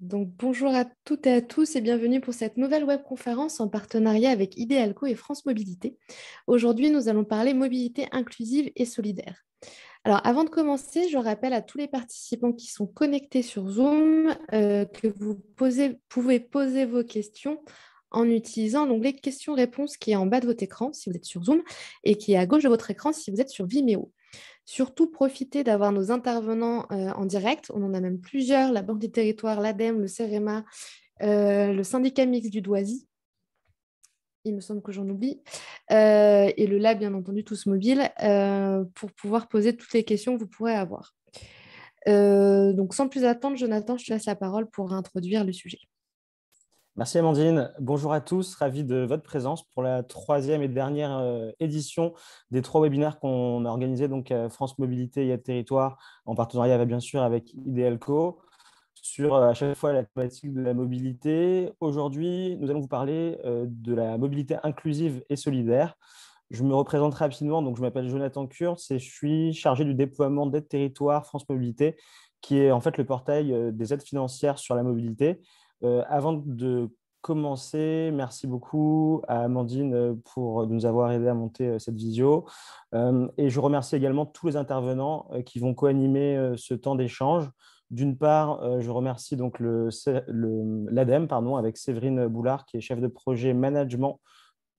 Donc, bonjour à toutes et à tous et bienvenue pour cette nouvelle webconférence en partenariat avec Idealco et France Mobilité. Aujourd'hui, nous allons parler mobilité inclusive et solidaire. Alors, avant de commencer, je rappelle à tous les participants qui sont connectés sur Zoom que vous pouvez poser vos questions en utilisant l'onglet questions-réponses qui est en bas de votre écran si vous êtes sur Zoom et qui est à gauche de votre écran si vous êtes sur Vimeo. Surtout, profitez d'avoir nos intervenants en direct. On en a même plusieurs, la Banque des Territoires, l'ADEME, le CEREMA, le syndicat mixte du Doisy. Il me semble que j'en oublie. Et le lab, bien entendu, tous mobiles, pour pouvoir poser toutes les questions que vous pourrez avoir. Donc, sans plus attendre, Jonathan, je te laisse la parole pour introduire le sujet. Merci Amandine. Bonjour à tous, ravi de votre présence pour la troisième et dernière édition des 3 webinaires qu'on a organisés donc à France Mobilité et à Territoire en partenariat bien sûr avec Idealco sur à chaque fois la thématique de la mobilité. Aujourd'hui, nous allons vous parler de la mobilité inclusive et solidaire. Je me représente rapidement, donc je m'appelle Jonathan Kurtz et je suis chargé du déploiement d'aides territoire France Mobilité, qui est en fait le portail des aides financières sur la mobilité. Avant de commencer, merci beaucoup à Amandine pour nous avoir aidé à monter cette visio. Et je remercie également tous les intervenants qui vont co-animer ce temps d'échange. D'une part, je remercie donc l'ADEME avec Séverine Boulard, qui est chef de projet management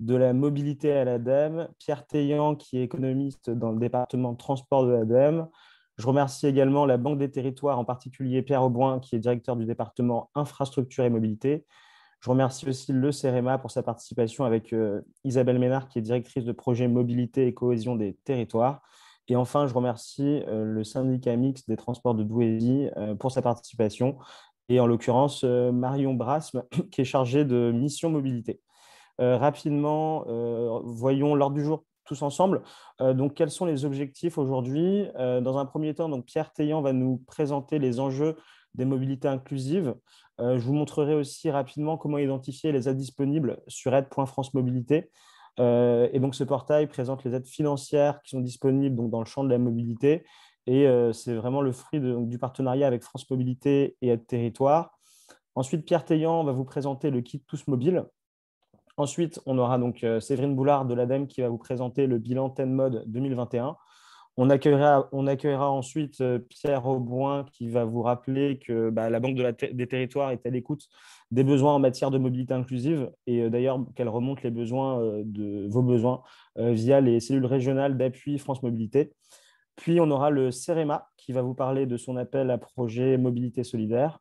de la mobilité à l'ADEME, Pierre Teillant, qui est économiste dans le département de transport de l'ADEME. Je remercie également la Banque des Territoires, en particulier Pierre Auboin, qui est directeur du département infrastructure et mobilité. Je remercie aussi le CEREMA pour sa participation avec Isabelle Ménard, qui est directrice de projet mobilité et cohésion des territoires. Et enfin, je remercie le syndicat mixte des transports de Douaisis pour sa participation. Et en l'occurrence, Marion Brasme, qui est chargée de mission mobilité. Rapidement, voyons l'ordre du jour tous ensemble. Donc, quels sont les objectifs aujourd'hui? Dans un premier temps, donc, Pierre Teillant va nous présenter les enjeux des mobilités inclusives. Je vous montrerai aussi rapidement comment identifier les aides disponibles sur aide.france mobilité. Et donc, ce portail présente les aides financières qui sont disponibles donc, dans le champ de la mobilité. Et c'est vraiment le fruit du partenariat avec France Mobilité et Aide Territoire. Ensuite, Pierre Teillant va vous présenter le kit Tous Mobile. Ensuite, on aura donc Séverine Boulard de l'ADEME qui va vous présenter le bilan TEN-MOD 2021. On accueillera ensuite Pierre Auboin qui va vous rappeler que la Banque des Territoires est à l'écoute des besoins en matière de mobilité inclusive et d'ailleurs qu'elle remonte les besoins de vos besoins via les cellules régionales d'appui France Mobilité. Puis, on aura le CEREMA qui va vous parler de son appel à projet mobilité solidaire.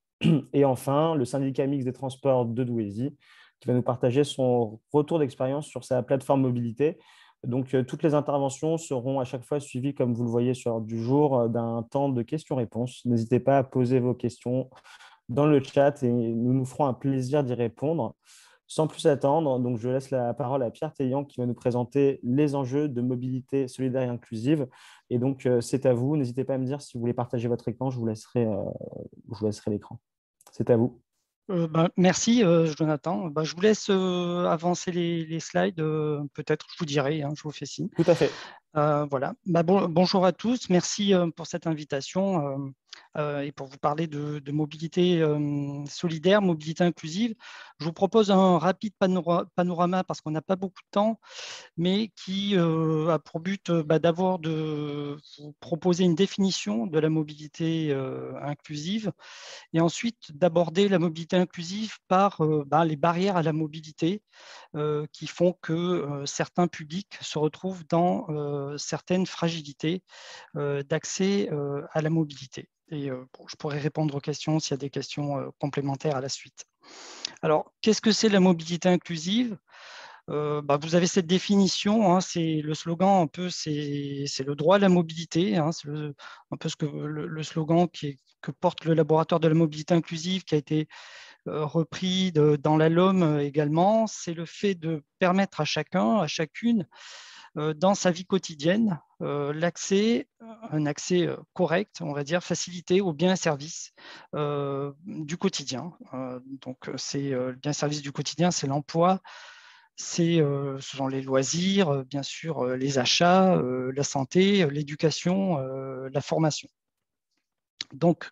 Et enfin, le syndicat mixte des transports de Douaisis qui va nous partager son retour d'expérience sur sa plateforme mobilité. Donc, toutes les interventions seront à chaque fois suivies, comme vous le voyez sur l'ordre du jour, d'un temps de questions-réponses. N'hésitez pas à poser vos questions dans le chat et nous nous ferons un plaisir d'y répondre. Sans plus attendre, donc je laisse la parole à Pierre Teillant qui va nous présenter les enjeux de mobilité solidaire et inclusive. Et donc, c'est à vous. N'hésitez pas à me dire si vous voulez partager votre écran, je vous laisserai l'écran. C'est à vous. Merci Jonathan. Je vous laisse avancer les slides. Peut-être, je vous dirai, je vous fais signe. Tout à fait. Voilà. Bonjour à tous. Merci pour cette invitation et pour vous parler de mobilité solidaire, mobilité inclusive. Je vous propose un rapide panorama parce qu'on n'a pas beaucoup de temps, mais qui a pour but d'abord de vous proposer une définition de la mobilité inclusive et ensuite d'aborder la mobilité inclusive par les barrières à la mobilité qui font que certains publics se retrouvent dans certaines fragilités d'accès à la mobilité. Et je pourrais répondre aux questions s'il y a des questions complémentaires à la suite. Alors, qu'est-ce que c'est la mobilité inclusive? Vous avez cette définition, c'est le slogan un peu, c'est le droit à la mobilité, c'est un peu le slogan que porte le laboratoire de la mobilité inclusive qui a été repris dans la LOM également. C'est le fait de permettre à chacun, à chacune, dans sa vie quotidienne, un accès correct, on va dire, facilité aux biens et services du quotidien. Donc, c'est le bien et service du quotidien, c'est l'emploi, ce sont les loisirs, bien sûr, les achats, la santé, l'éducation, la formation. Donc,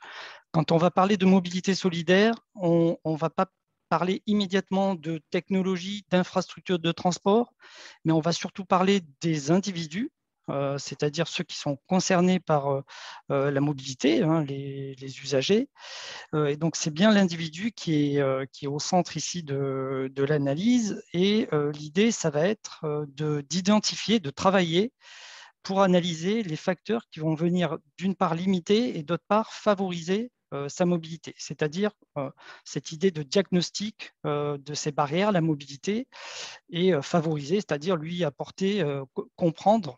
Quand on va parler de mobilité solidaire, on ne va pas parler immédiatement de technologie, d'infrastructures de transport, mais on va surtout parler des individus, c'est-à-dire ceux qui sont concernés par la mobilité, hein, les usagers. Et donc, c'est bien l'individu qui est au centre ici de l'analyse. Et l'idée, ça va être d'identifier, de travailler pour analyser les facteurs qui vont venir d'une part limiter et d'autre part favoriser sa mobilité, c'est-à-dire cette idée de diagnostic de ces barrières, la mobilité, et favoriser, c'est-à-dire lui apporter, comprendre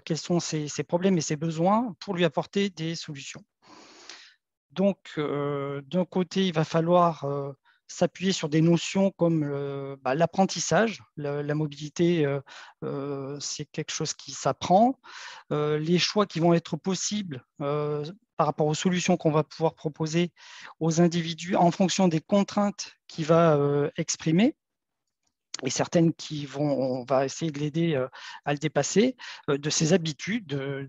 quels sont ses problèmes et ses besoins pour lui apporter des solutions. Donc, d'un côté, il va falloir s'appuyer sur des notions comme l'apprentissage. La mobilité, c'est quelque chose qui s'apprend. Les choix qui vont être possibles par rapport aux solutions qu'on va pouvoir proposer aux individus en fonction des contraintes qu'il va exprimer, et certaines on va essayer de l'aider à le dépasser, de ses habitudes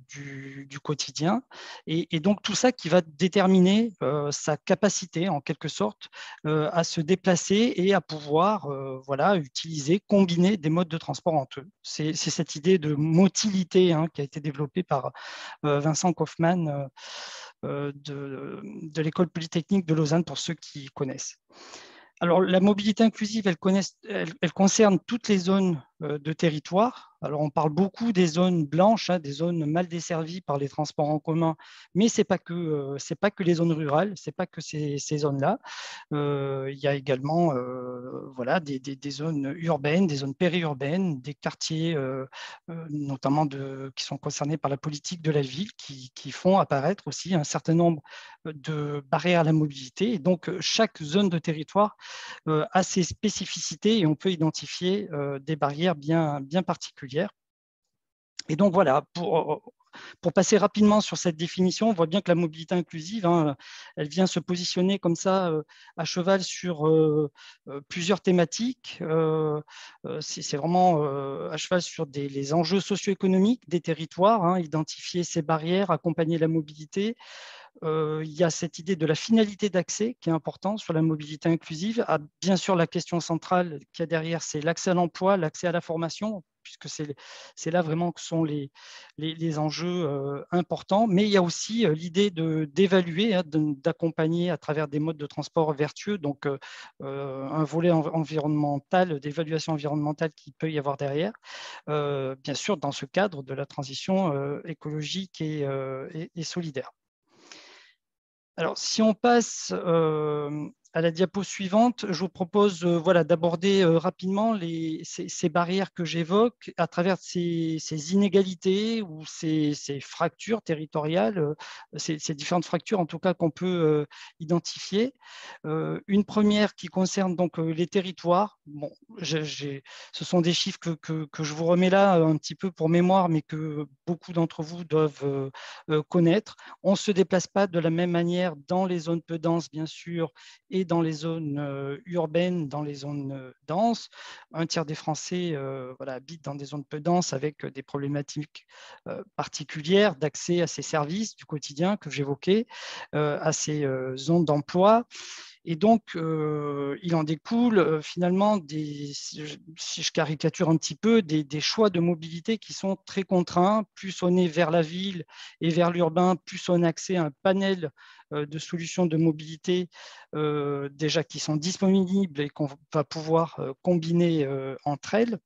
du quotidien. Et donc, tout ça qui va déterminer sa capacité, en quelque sorte, à se déplacer et à pouvoir utiliser, combiner des modes de transport entre eux. C'est cette idée de motilité qui a été développée par Vincent Kaufmann de l'École polytechnique de Lausanne, pour ceux qui connaissent. Alors, la mobilité inclusive, elle concerne toutes les zones de territoire. Alors, on parle beaucoup des zones blanches, des zones mal desservies par les transports en commun, mais ce n'est pas que les zones rurales, ce n'est pas que ces zones-là. Il y a également des zones urbaines, des zones périurbaines, des quartiers notamment qui sont concernés par la politique de la ville qui font apparaître aussi un certain nombre de barrières à la mobilité. Et donc, chaque zone de territoire a ses spécificités et on peut identifier des barrières bien particulières. Et donc, voilà, pour passer rapidement sur cette définition, on voit bien que la mobilité inclusive, elle vient se positionner comme ça à cheval sur plusieurs thématiques. C'est vraiment à cheval sur les enjeux socio-économiques des territoires, identifier ces barrières, accompagner la mobilité. Il y a cette idée de la finalité d'accès qui est importante sur la mobilité inclusive. Bien sûr, la question centrale qu'il y a derrière, c'est l'accès à l'emploi, l'accès à la formation, puisque c'est là vraiment que sont les enjeux importants. Mais il y a aussi l'idée d'évaluer, d'accompagner à travers des modes de transport vertueux, donc un volet environnemental, d'évaluation environnementale qui peut y avoir derrière, bien sûr dans ce cadre de la transition écologique et solidaire. Alors, si on passe à la diapo suivante, je vous propose d'aborder rapidement ces barrières que j'évoque à travers ces inégalités ou ces fractures territoriales, ces différentes fractures en tout cas qu'on peut identifier. Une première qui concerne donc les territoires. Bon, ce sont des chiffres que je vous remets là un petit peu pour mémoire, mais que beaucoup d'entre vous doivent connaître. On ne se déplace pas de la même manière dans les zones peu denses, bien sûr, et dans les zones urbaines, dans les zones denses. Un tiers des Français habitent dans des zones peu denses avec des problématiques particulières d'accès à ces services du quotidien que j'évoquais, à ces zones d'emploi. Et donc, il en découle finalement, si je caricature un petit peu, des choix de mobilité qui sont très contraints. Plus on est vers la ville et vers l'urbain, plus on a accès à un panel de solutions de mobilité déjà qui sont disponibles et qu'on va pouvoir combiner entre elles.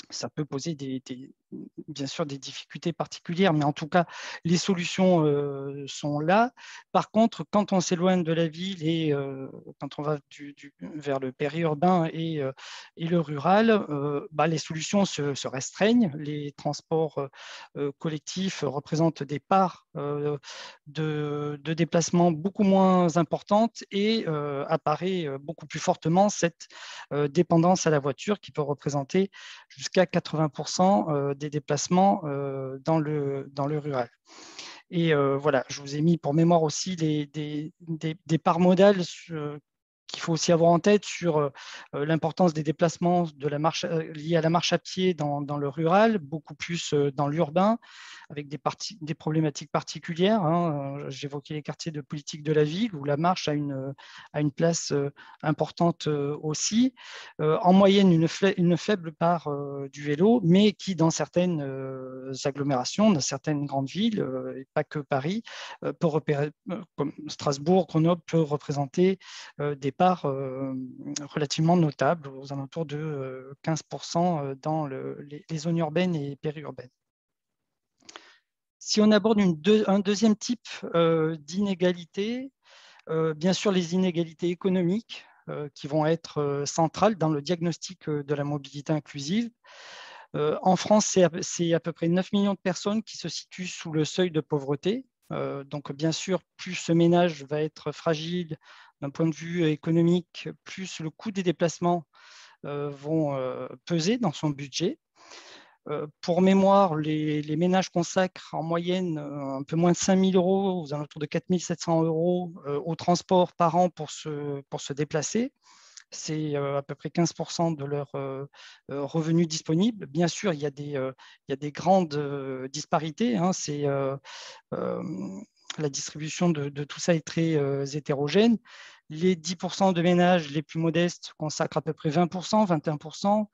Ça peut poser bien sûr des difficultés particulières, mais en tout cas, les solutions sont là. Par contre, quand on s'éloigne de la ville et quand on va vers le périurbain et le rural, les solutions se restreignent. Les transports collectifs représentent des parts de déplacement beaucoup moins importantes et apparaît beaucoup plus fortement cette dépendance à la voiture qui peut représenter jusqu'à 80% des déplacements dans le rural. Et je vous ai mis pour mémoire aussi des parts modales qu'il faut aussi avoir en tête sur l'importance des déplacements liés à la marche à pied dans le rural, beaucoup plus dans l'urbain, avec des problématiques particulières. J'évoquais les quartiers de politique de la ville, où la marche a une place importante aussi. En moyenne, une faible part du vélo, mais qui, dans certaines agglomérations, dans certaines grandes villes, et pas que Paris, comme Strasbourg, Grenoble, peut représenter des parts relativement notables, aux alentours de 15% dans les zones urbaines et périurbaines. Si on aborde un deuxième type d'inégalité, bien sûr les inégalités économiques qui vont être centrales dans le diagnostic de la mobilité inclusive. En France, c'est à peu près 9 millions de personnes qui se situent sous le seuil de pauvreté. Donc, bien sûr, plus ce ménage va être fragile d'un point de vue économique, plus le coût des déplacements vont peser dans son budget. Pour mémoire, les ménages consacrent en moyenne un peu moins de 5 000 euros, aux alentours de 4 700 euros au transport par an pour se déplacer. C'est à peu près 15% de leurs revenus disponibles. Bien sûr, il y a des grandes disparités. La distribution de tout ça est très hétérogène. Les 10% de ménages les plus modestes consacrent à peu près 20%, 21%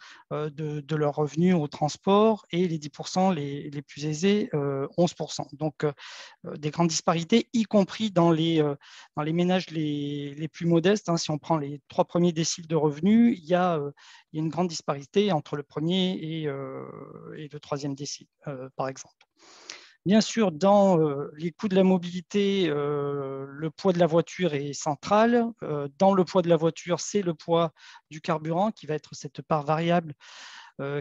de leurs revenus au transport, et les 10% les plus aisés, 11%. Donc, des grandes disparités, y compris dans les ménages les plus modestes. Si on prend les 3 premiers déciles de revenus, il y a une grande disparité entre le premier et le 3e décile, par exemple. Bien sûr, dans les coûts de la mobilité, le poids de la voiture est central. Dans le poids de la voiture, c'est le poids du carburant qui va être cette part variable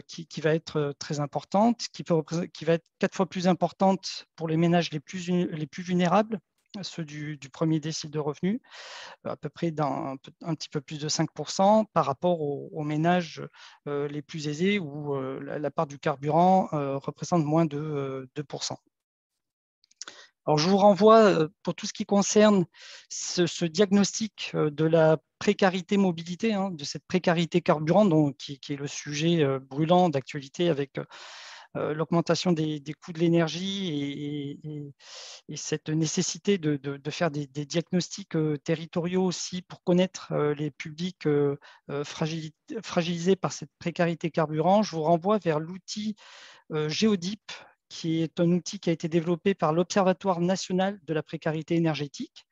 qui va être très importante, qui va être 4 fois plus importante pour les ménages les plus vulnérables, ceux du premier décile de revenus, à peu près un petit peu plus de 5% par rapport aux ménages les plus aisés, où la part du carburant représente moins de 2%. Alors, je vous renvoie, pour tout ce qui concerne ce diagnostic de la précarité mobilité, de cette précarité carburant, qui est le sujet brûlant d'actualité avec l'augmentation des coûts de l'énergie et cette nécessité de faire des diagnostics territoriaux aussi pour connaître les publics fragilisés par cette précarité carburant. Je vous renvoie vers l'outil Géodip, qui est un outil qui a été développé par l'Observatoire national de la précarité énergétique,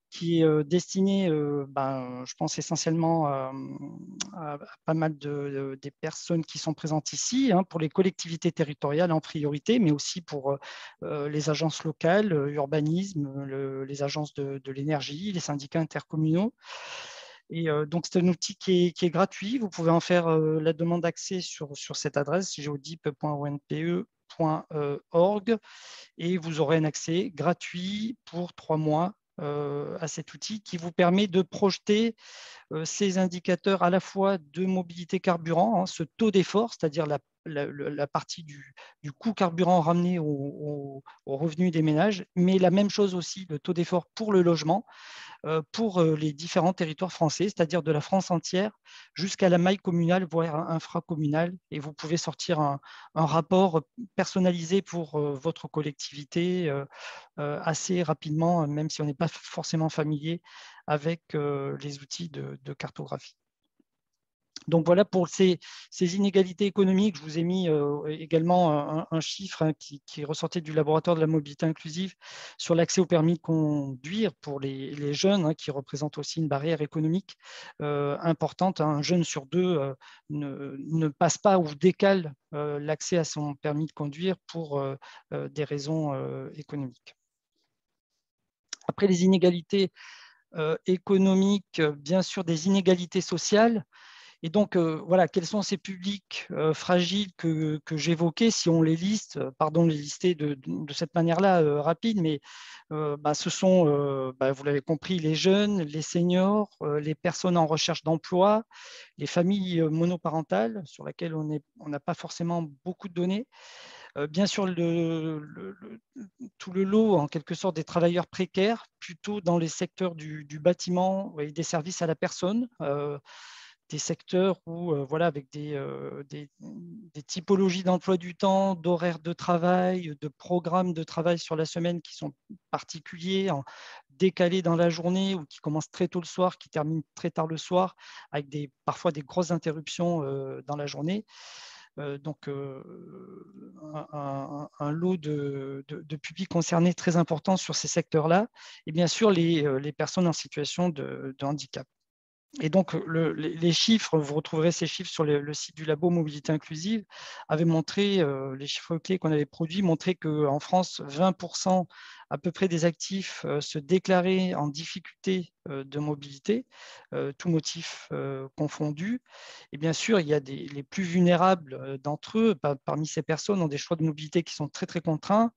qui est destiné, je pense, essentiellement à pas mal des personnes qui sont présentes ici, pour les collectivités territoriales en priorité, mais aussi pour les agences locales, urbanisme, les agences de l'énergie, les syndicats intercommunaux. Et donc, c'est un outil qui est gratuit. Vous pouvez en faire la demande d'accès sur cette adresse, geodip.onpe.org, et vous aurez un accès gratuit pour 3 mois à cet outil qui vous permet de projeter ces indicateurs à la fois de mobilité carburant, ce taux d'effort, c'est-à-dire la partie du coût carburant ramené au revenu des ménages, mais la même chose aussi, le taux d'effort pour le logement, pour les différents territoires français, c'est-à-dire de la France entière jusqu'à la maille communale, voire infracommunale. Et vous pouvez sortir un rapport personnalisé pour votre collectivité assez rapidement, même si on n'est pas forcément familier avec les outils de cartographie. Donc voilà, pour ces inégalités économiques, je vous ai mis également un chiffre qui ressortait du laboratoire de la mobilité inclusive sur l'accès au permis de conduire pour les jeunes, qui représentent aussi une barrière économique importante. Un jeune sur 2 ne passe pas ou décale l'accès à son permis de conduire pour des raisons économiques. Après les inégalités économiques, bien sûr des inégalités sociales. Et donc, voilà, quels sont ces publics fragiles que j'évoquais? Si on les liste, pardon de les lister de cette manière-là rapide, mais ce sont, vous l'avez compris, les jeunes, les seniors, les personnes en recherche d'emploi, les familles monoparentales, sur lesquelles on n'a pas forcément beaucoup de données, Bien sûr, tout le lot, en quelque sorte, des travailleurs précaires, plutôt dans les secteurs du bâtiment et des services à la personne, des secteurs où, voilà, avec des typologies d'emploi du temps, d'horaires de travail, de programmes de travail sur la semaine qui sont particuliers, décalés dans la journée ou qui commencent très tôt le soir, qui terminent très tard le soir, avec parfois des grosses interruptions dans la journée. Donc, un lot de publics concernés très important sur ces secteurs-là, et bien sûr les personnes en situation de handicap. Et donc, les chiffres, vous retrouverez ces chiffres sur le site du Labo Mobilité Inclusive, avaient montré, les chiffres clés qu'on avait produits montraient qu'en France, 20% à peu près des actifs se déclaraient en difficulté de mobilité, tout motif confondu. Et bien sûr, il y a les plus vulnérables d'entre eux, parmi ces personnes, ont des choix de mobilité qui sont très, très contraints.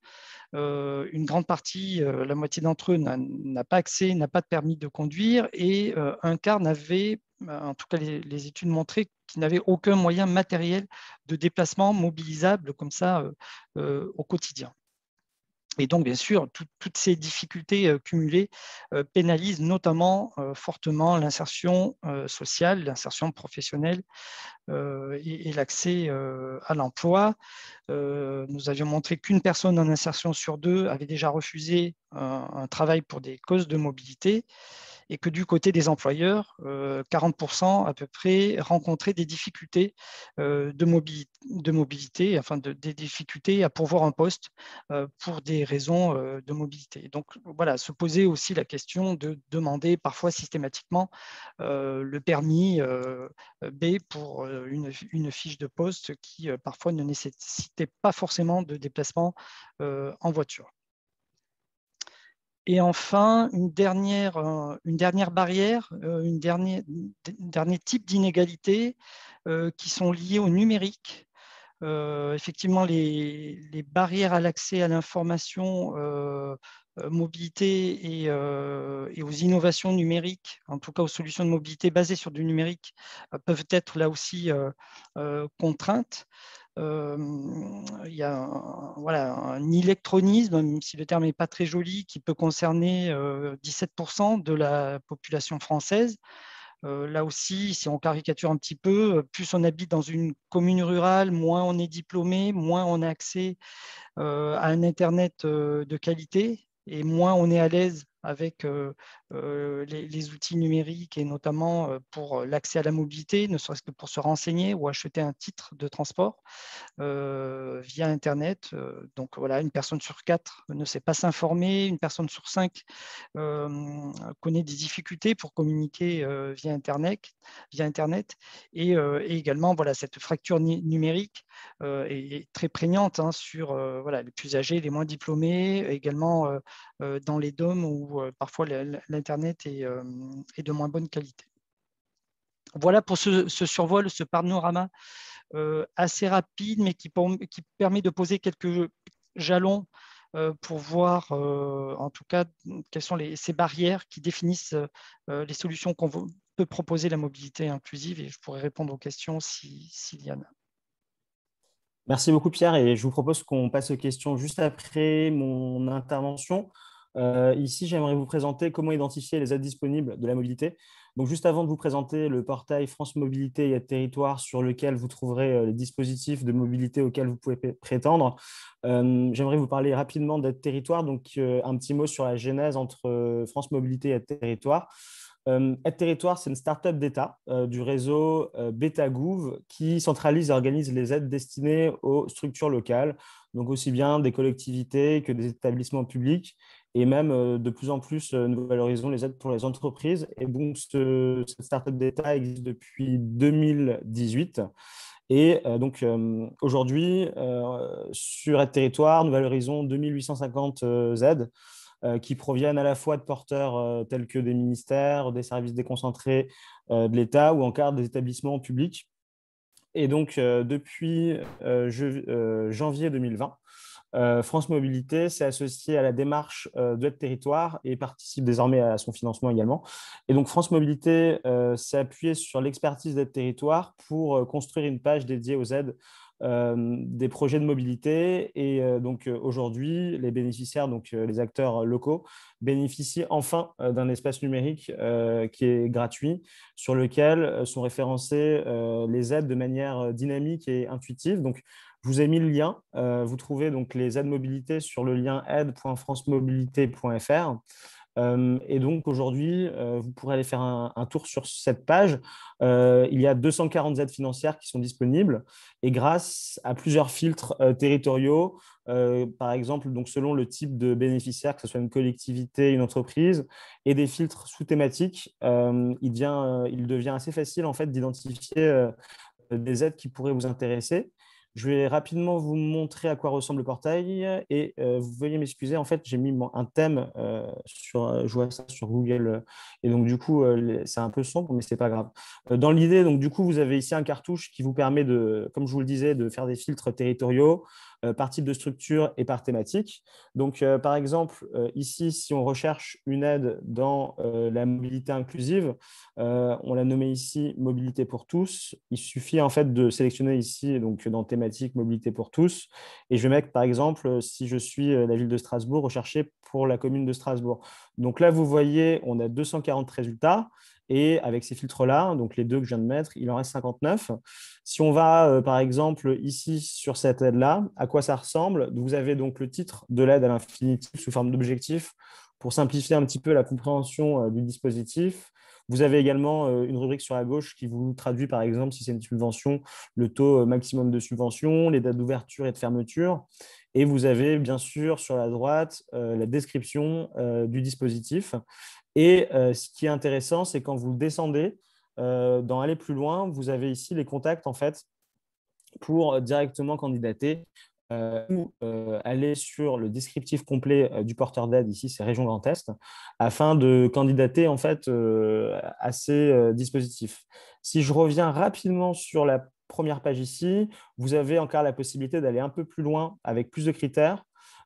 Une grande partie, la moitié d'entre eux n'a pas accès, n'a pas de permis de conduire, et un quart n'avait, en tout cas les études montraient, qu'ils n'avaient aucun moyen matériel de déplacement mobilisable comme ça au quotidien. Et donc, bien sûr, toutes ces difficultés cumulées pénalisent notamment fortement l'insertion sociale, l'insertion professionnelle et l'accès à l'emploi. Nous avions montré qu'une personne en insertion sur deux avait déjà refusé un travail pour des causes de mobilité, et que du côté des employeurs, 40% à peu près rencontraient des difficultés de mobilité, enfin des difficultés à pourvoir un poste pour des raisons de mobilité. Donc voilà, se poser aussi la question de demander parfois systématiquement le permis B pour une fiche de poste qui parfois ne nécessitait pas forcément de déplacement en voiture. Et enfin, une dernière barrière, un dernier type d'inégalité qui sont liées au numérique. Effectivement, les barrières à l'accès à l'information, mobilité et aux innovations numériques, en tout cas aux solutions de mobilité basées sur du numérique, peuvent être là aussi contraintes. Il y a un électronisme, même si le terme n'est pas très joli, qui peut concerner 17% de la population française. Là aussi, si on caricature un petit peu, plus on habite dans une commune rurale, moins on est diplômé, moins on a accès à un Internet de qualité, et moins on est à l'aise avec les outils numériques, et notamment pour l'accès à la mobilité, ne serait-ce que pour se renseigner ou acheter un titre de transport via Internet. Donc voilà, une personne sur 4 ne sait pas s'informer, une personne sur 5 connaît des difficultés pour communiquer via Internet. Et également, voilà, cette fracture numérique est très prégnante sur les plus âgés, les moins diplômés, également dans les DOM où parfois l'Internet est de moins bonne qualité. Voilà pour ce survol, ce panorama assez rapide, mais qui permet de poser quelques jalons pour voir en tout cas quelles sont ces barrières qui définissent les solutions qu'on peut proposer la mobilité inclusive, et je pourrais répondre aux questions s'il y en a. Merci beaucoup, Pierre. Et je vous propose qu'on passe aux questions juste après mon intervention. Ici, j'aimerais vous présenter comment identifier les aides disponibles de la mobilité. Donc, juste avant de vous présenter le portail France Mobilité et Aides Territoires sur lequel vous trouverez les dispositifs de mobilité auxquels vous pouvez prétendre, j'aimerais vous parler rapidement d'Aides Territoires. Donc, un petit mot sur la genèse entre France Mobilité et Aides Territoires. Aide Territoire, c'est une start-up d'État du réseau Betagouv qui centralise et organise les aides destinées aux structures locales, donc aussi bien des collectivités que des établissements publics, et même de plus en plus, nous valorisons les aides pour les entreprises. Et donc, cette start-up d'État existe depuis 2018. Et donc, aujourd'hui, sur Aide Territoire, nous valorisons 2850 aides qui proviennent à la fois de porteurs tels que des ministères, des services déconcentrés de l'État ou encore des établissements publics. Et donc, depuis janvier 2020, France Mobilité s'est associée à la démarche d'Aide Territoire et participe désormais à son financement également. Et donc, France Mobilité s'est appuyée sur l'expertise d'Aide Territoire pour construire une page dédiée aux aides des projets de mobilité. Et donc aujourd'hui, les bénéficiaires, donc les acteurs locaux, bénéficient enfin d'un espace numérique qui est gratuit, sur lequel sont référencées les aides de manière dynamique et intuitive. Donc, je vous ai mis le lien. Vous trouvez donc les aides mobilité sur le lien aide.francemobilité.fr. Et donc aujourd'hui, vous pourrez aller faire un tour sur cette page. Il y a 240 aides financières qui sont disponibles et grâce à plusieurs filtres territoriaux, par exemple, donc selon le type de bénéficiaire, que ce soit une collectivité, une entreprise, et des filtres sous-thématiques, il devient assez facile en fait d'identifier des aides qui pourraient vous intéresser. Je vais rapidement vous montrer à quoi ressemble le portail et vous veuillez m'excuser. En fait, j'ai mis un thème je vois ça sur Google et donc du coup, c'est un peu sombre, mais c'est pas grave. Dans l'idée, donc du coup, vous avez ici un cartouche qui vous permet de, comme je vous le disais, de faire des filtres territoriaux par type de structure et par thématique. Donc, par exemple, ici, si on recherche une aide dans la mobilité inclusive, on l'a nommé ici mobilité pour tous. Il suffit en fait de sélectionner ici donc dans thématique mobilité pour tous. Et je vais mettre par exemple, si je suis la ville de Strasbourg, rechercher pour la commune de Strasbourg. Donc là, vous voyez, on a 240 résultats. Et avec ces filtres-là, donc les deux que je viens de mettre, il en reste 59. Si on va, par exemple, ici sur cette aide-là, à quoi ça ressemble? Vous avez donc le titre de l'aide à l'infinitif sous forme d'objectif pour simplifier un petit peu la compréhension du dispositif. Vous avez également une rubrique sur la gauche qui vous traduit, par exemple, si c'est une subvention, le taux maximum de subvention, les dates d'ouverture et de fermeture. Et vous avez, bien sûr, sur la droite, la description du dispositif. Et ce qui est intéressant, c'est quand vous descendez, dans aller plus loin, vous avez ici les contacts, en fait, pour directement candidater ou aller sur le descriptif complet du porteur d'aide, ici c'est Région Grand Est, afin de candidater en fait à ces dispositifs. Si je reviens rapidement sur la première page ici, vous avez encore la possibilité d'aller un peu plus loin avec plus de critères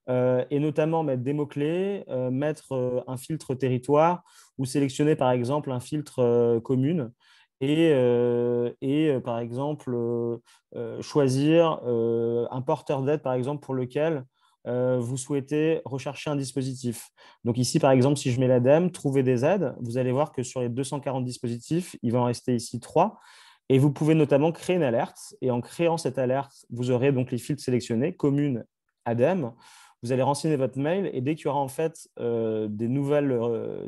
et notamment mettre des mots-clés, mettre un filtre territoire ou sélectionner par exemple un filtre commune et par exemple choisir un porteur d'aide, par exemple, pour lequel vous souhaitez rechercher un dispositif. Donc ici, par exemple, si je mets l'ADEME, trouver des aides, vous allez voir que sur les 240 dispositifs, il va en rester ici 3. Et vous pouvez notamment créer une alerte. Et en créant cette alerte, vous aurez donc les filtres sélectionnés, commune, ADEME. Vous allez renseigner votre mail et dès qu'il y aura en fait des nouvelles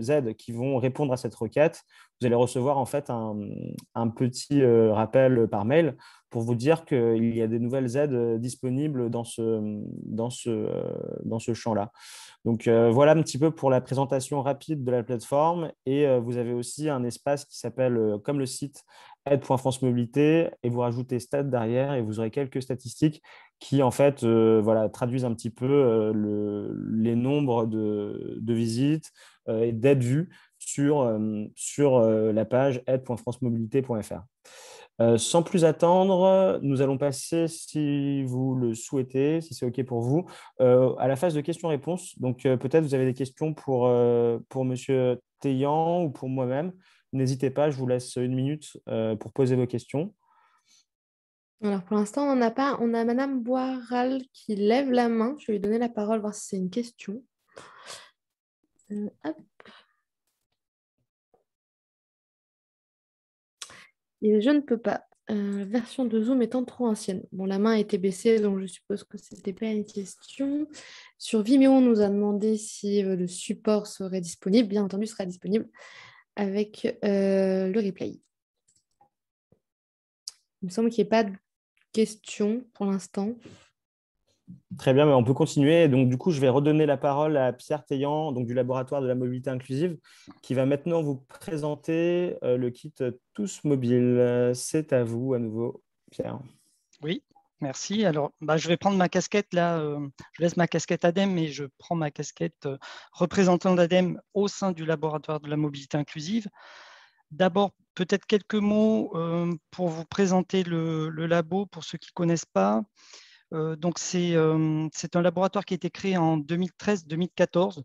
aides qui vont répondre à cette requête, vous allez recevoir en fait un petit rappel par mail pour vous dire qu'il y a des nouvelles aides disponibles dans ce champ-là. Donc voilà un petit peu pour la présentation rapide de la plateforme et vous avez aussi un espace qui s'appelle, comme le site, aide.france mobilité et vous rajoutez stats derrière et vous aurez quelques statistiques qui en fait voilà, traduisent un petit peu les nombres de visites et d'aides vues sur la page aide.francemobilité.fr. Sans plus attendre, nous allons passer, si vous le souhaitez, si c'est OK pour vous, à la phase de questions-réponses. Donc, peut-être vous avez des questions pour Monsieur Taillant ou pour moi-même. N'hésitez pas, je vous laisse une minute pour poser vos questions. Alors, pour l'instant, on n'en a pas. On a Madame Boiral qui lève la main. Je vais lui donner la parole, voir si c'est une question. Hop. Et je ne peux pas. Version de Zoom étant trop ancienne. Bon, la main a été baissée, donc je suppose que ce n'était pas une question. Sur Vimeo, on nous a demandé si le support serait disponible. Bien entendu, sera disponible avec le replay. Il me semble qu'il n'y ait pas de questions pour l'instant. Très bien, mais on peut continuer. Donc, du coup, je vais redonner la parole à Pierre Taillant, donc du laboratoire de la mobilité inclusive, qui va maintenant vous présenter le kit Tous Mobiles. C'est à vous à nouveau, Pierre. Oui, merci. Alors, je vais prendre ma casquette là. Je laisse ma casquette ADEME et je prends ma casquette représentant d'ADEME au sein du laboratoire de la mobilité inclusive. D'abord, peut-être quelques mots pour vous présenter le labo pour ceux qui ne connaissent pas. Donc, c'est un laboratoire qui a été créé en 2013-2014.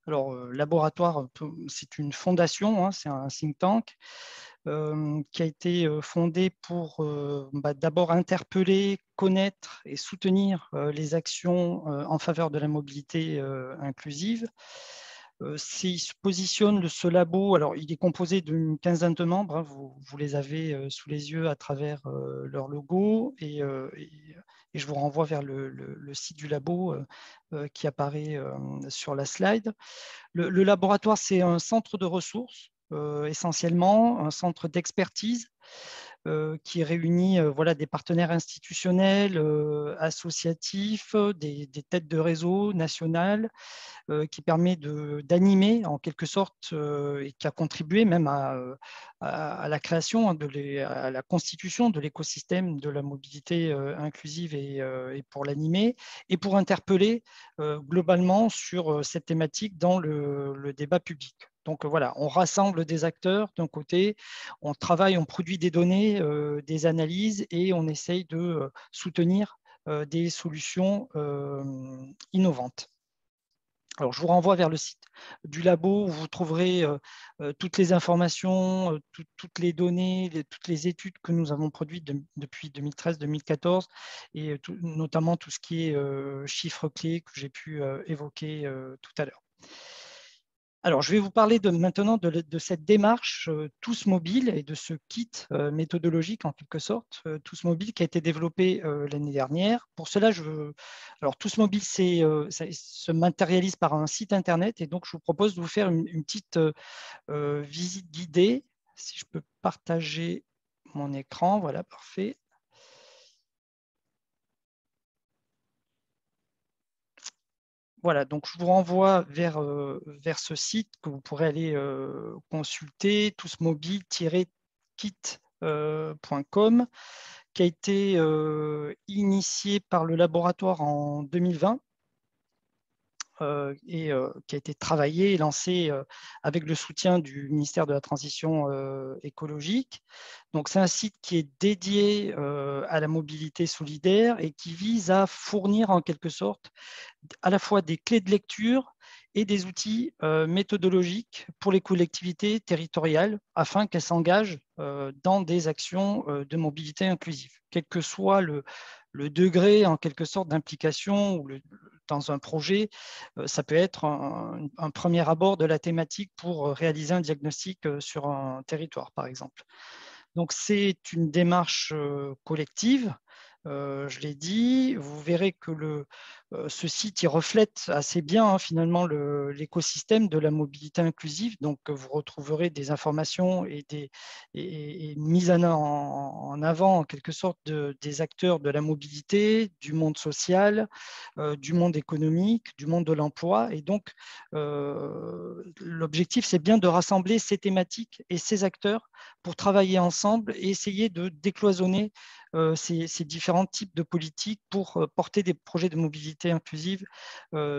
Alors, laboratoire, c'est une fondation, hein, c'est un think tank. qui a été fondée pour d'abord interpeller, connaître et soutenir les actions en faveur de la mobilité inclusive. Il se positionne, ce labo, alors il est composé d'une quinzaine de membres, hein, vous les avez sous les yeux à travers leur logo, et je vous renvoie vers le site du labo qui apparaît sur la slide. Le laboratoire, c'est un centre de ressources, essentiellement un centre d'expertise qui réunit voilà, des partenaires institutionnels, associatifs, des têtes de réseau nationales, qui permet d'animer en quelque sorte et qui a contribué même à la création, à la constitution de l'écosystème de la mobilité inclusive et pour l'animer et pour interpeller globalement sur cette thématique dans le débat public. Donc voilà, on rassemble des acteurs d'un côté, on travaille, on produit des données, des analyses et on essaye de soutenir des solutions innovantes. Alors, je vous renvoie vers le site du labo où vous trouverez toutes les informations, toutes les données, toutes les études que nous avons produites depuis 2013-2014 et notamment tout ce qui est chiffres clés que j'ai pu évoquer tout à l'heure. Alors, je vais vous parler maintenant de cette démarche Tous Mobile et de ce kit méthodologique en quelque sorte, Tous Mobile qui a été développé l'année dernière. Pour cela, alors Tous Mobile ça se matérialise par un site internet et donc je vous propose de vous faire une petite visite guidée. Si je peux partager mon écran, voilà, parfait. Voilà, donc je vous renvoie vers ce site que vous pourrez aller consulter, tousmobile-kit.com, qui a été initié par le laboratoire en 2020 et qui a été travaillé et lancé avec le soutien du ministère de la Transition écologique. Donc, c'est un site qui est dédié à la mobilité solidaire et qui vise à fournir en quelque sorte à la fois des clés de lecture et des outils méthodologiques pour les collectivités territoriales afin qu'elles s'engagent dans des actions de mobilité inclusive, quel que soit le degré en quelque sorte d'implication ou dans un projet. Ça peut être un premier abord de la thématique pour réaliser un diagnostic sur un territoire, par exemple. Donc, c'est une démarche collective. Je l'ai dit, vous verrez que ce site il reflète assez bien finalement l'écosystème de la mobilité inclusive. Donc, vous retrouverez des informations et mises en avant en quelque sorte des acteurs de la mobilité, du monde social, du monde économique, du monde de l'emploi. Et donc, l'objectif, c'est bien de rassembler ces thématiques et ces acteurs pour travailler ensemble et essayer de décloisonner ces différents types de politiques pour porter des projets de mobilité inclusive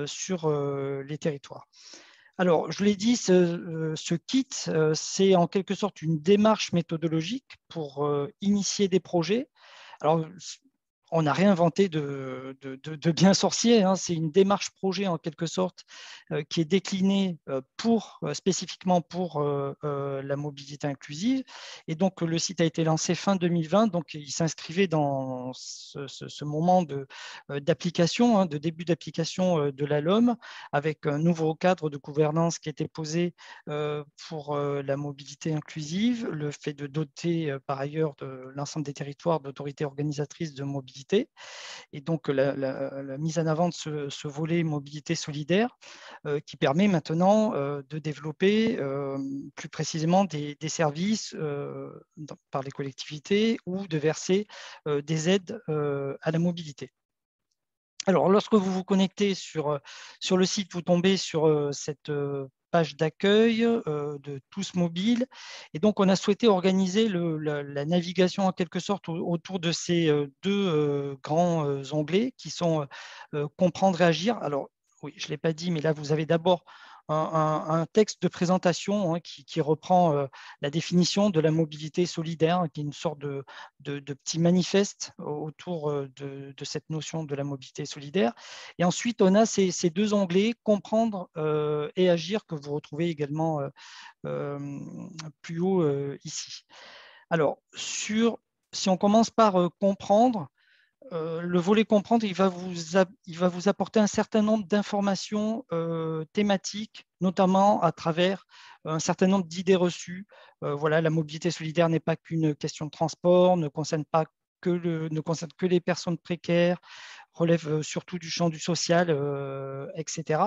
sur les territoires. Alors, je l'ai dit, ce kit, c'est en quelque sorte une démarche méthodologique pour initier des projets. Alors, on n'a rien inventé de bien sorcier, hein. C'est une démarche projet en quelque sorte qui est déclinée spécifiquement pour la mobilité inclusive. Et donc, le site a été lancé fin 2020, donc il s'inscrivait dans ce moment d'application, hein, de début d'application de la LOM, avec un nouveau cadre de gouvernance qui était posé pour la mobilité inclusive, le fait de doter par ailleurs de l'ensemble des territoires d'autorités organisatrices de mobilité. Et donc, la mise en avant de ce volet mobilité solidaire qui permet maintenant de développer plus précisément des services par les collectivités ou de verser des aides à la mobilité. Alors, lorsque vous vous connectez sur le site, vous tombez sur cette page d'accueil de Tous Mobile. Et donc, on a souhaité organiser la navigation en quelque sorte autour de ces deux grands onglets qui sont Comprendre et agir. Alors, oui, je ne l'ai pas dit, mais là, vous avez d'abord un texte de présentation qui reprend la définition de la mobilité solidaire, qui est une sorte de petit manifeste autour de cette notion de la mobilité solidaire. Et ensuite, on a ces deux onglets, comprendre et agir, que vous retrouvez également plus haut ici. Alors, si on commence par comprendre, le volet comprendre, il va vous apporter un certain nombre d'informations thématiques, notamment à travers un certain nombre d'idées reçues. Voilà, la mobilité solidaire n'est pas qu'une question de transport, ne concerne que les personnes précaires, relève surtout du champ du social, etc.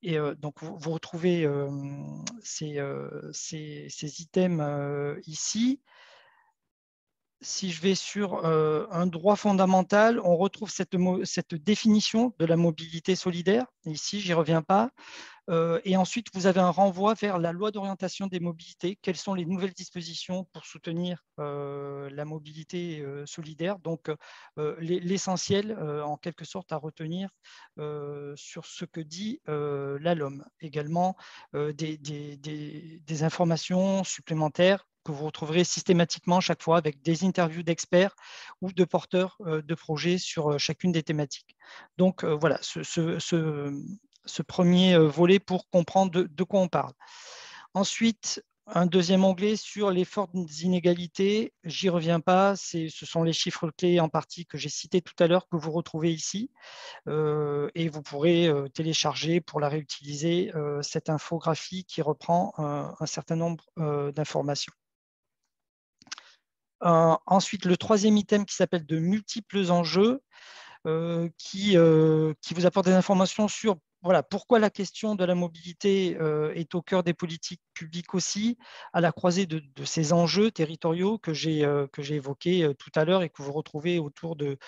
Et donc, vous retrouvez ces items ici. Si je vais sur un droit fondamental, on retrouve cette définition de la mobilité solidaire. Ici, j'y reviens pas. Et ensuite, vous avez un renvoi vers la loi d'orientation des mobilités. Quelles sont les nouvelles dispositions pour soutenir la mobilité solidaire? Donc, l'essentiel, en quelque sorte, à retenir sur ce que dit la LOM. Également, des informations supplémentaires que vous retrouverez systématiquement chaque fois avec des interviews d'experts ou de porteurs de projets sur chacune des thématiques. Donc, voilà, ce premier volet pour comprendre de quoi on parle. Ensuite, un deuxième onglet sur les fortes inégalités. J'y reviens pas. Ce sont les chiffres clés en partie que j'ai cités tout à l'heure que vous retrouvez ici. Et vous pourrez télécharger pour la réutiliser cette infographie qui reprend un certain nombre d'informations. Ensuite, le troisième item qui s'appelle de multiples enjeux, qui vous apporte des informations sur pourquoi la question de la mobilité est au cœur des politiques publiques aussi, à la croisée de ces enjeux territoriaux que j'ai évoqués tout à l'heure et que vous retrouvez autour de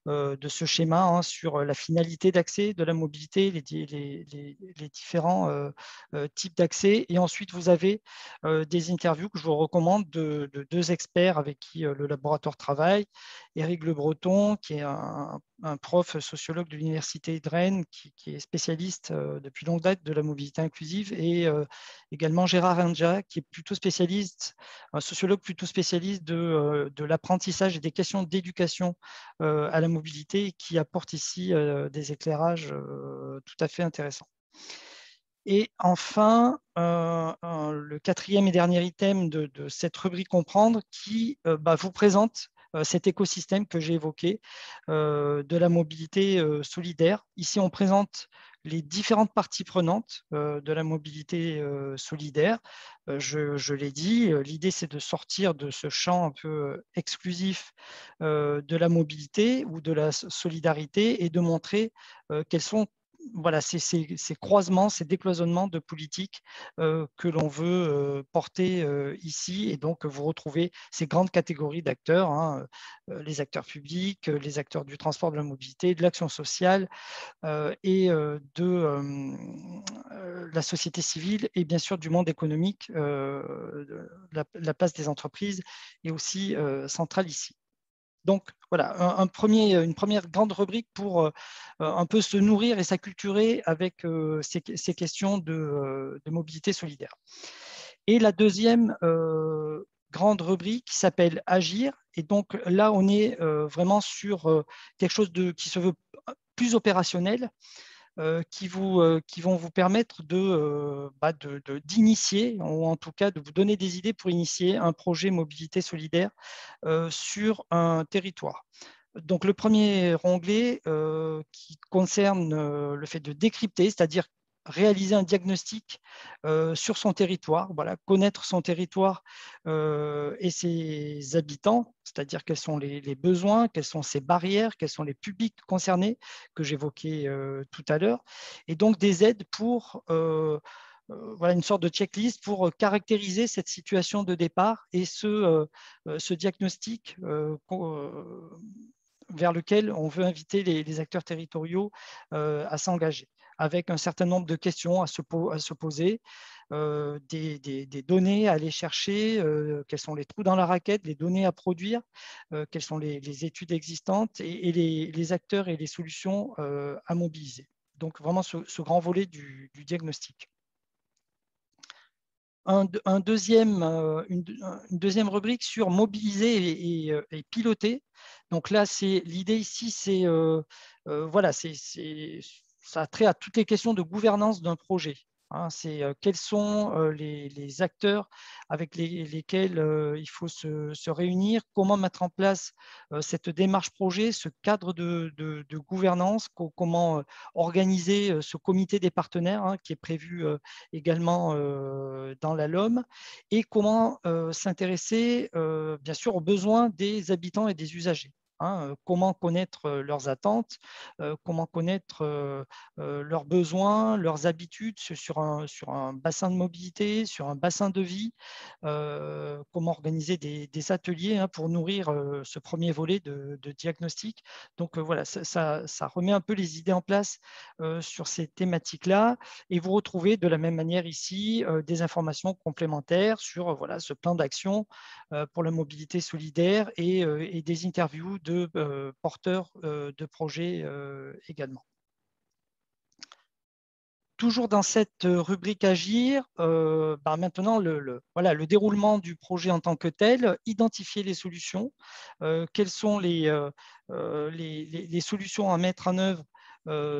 ce schéma sur la finalité d'accès de la mobilité, les différents types d'accès. Et ensuite, vous avez des interviews que je vous recommande de deux experts avec qui le laboratoire travaille. Éric Le Breton, qui est un prof sociologue de l'université de Rennes, qui est spécialiste depuis longue date de la mobilité inclusive, et également Gérard Rinja, qui est plutôt spécialiste, un sociologue plutôt spécialiste de l'apprentissage et des questions d'éducation à la mobilité, et qui apporte ici des éclairages tout à fait intéressants. Et enfin, le quatrième et dernier item de cette rubrique comprendre qui vous présente cet écosystème que j'ai évoqué de la mobilité solidaire. Ici, on présente les différentes parties prenantes de la mobilité solidaire. Je l'ai dit, l'idée, c'est de sortir de ce champ un peu exclusif de la mobilité ou de la solidarité et de montrer quels sont ces croisements, ces décloisonnements de politiques que l'on veut porter ici. Et donc, vous retrouvez ces grandes catégories d'acteurs, les acteurs publics, les acteurs du transport, de la mobilité, de l'action sociale et de la société civile et bien sûr du monde économique. La place des entreprises est aussi centrale ici. Donc, voilà, une première grande rubrique pour un peu se nourrir et s'acculturer avec ces questions de mobilité solidaire. Et la deuxième grande rubrique qui s'appelle Agir. Et donc là, on est vraiment sur quelque chose qui se veut plus opérationnel, qui vont vous permettre d'initier, ou en tout cas de vous donner des idées pour initier un projet mobilité solidaire sur un territoire. Donc, le premier onglet qui concerne le fait de décrypter, c'est-à-dire réaliser un diagnostic sur son territoire, connaître son territoire et ses habitants, c'est-à-dire quels sont les besoins, quelles sont ses barrières, quels sont les publics concernés que j'évoquais tout à l'heure, et donc des aides pour une sorte de checklist pour caractériser cette situation de départ et ce diagnostic vers lequel on veut inviter les acteurs territoriaux à s'engager, avec un certain nombre de questions à se poser, des données à aller chercher, quels sont les trous dans la raquette, les données à produire, quelles sont les études existantes et les acteurs et les solutions à mobiliser. Donc vraiment ce grand volet du diagnostic. une deuxième rubrique sur mobiliser et piloter. Donc là, l'idée ici, voilà, ça a trait à toutes les questions de gouvernance d'un projet. C'est quels sont les acteurs avec lesquels il faut se réunir, comment mettre en place cette démarche projet, ce cadre de gouvernance, comment organiser ce comité des partenaires qui est prévu également dans la LOM, et comment s'intéresser bien sûr aux besoins des habitants et des usagers. Comment connaître leurs attentes, comment connaître leurs besoins, leurs habitudes sur un bassin de mobilité, sur un bassin de vie, comment organiser des ateliers pour nourrir ce premier volet de diagnostic. Donc voilà, ça remet un peu les idées en place sur ces thématiques-là, et vous retrouvez de la même manière ici des informations complémentaires sur voilà, ce plan d'action pour la mobilité solidaire et des interviews de porteurs de projets également. Toujours dans cette rubrique Agir, maintenant voilà, le déroulement du projet en tant que tel, identifier les solutions, quelles sont les solutions à mettre en œuvre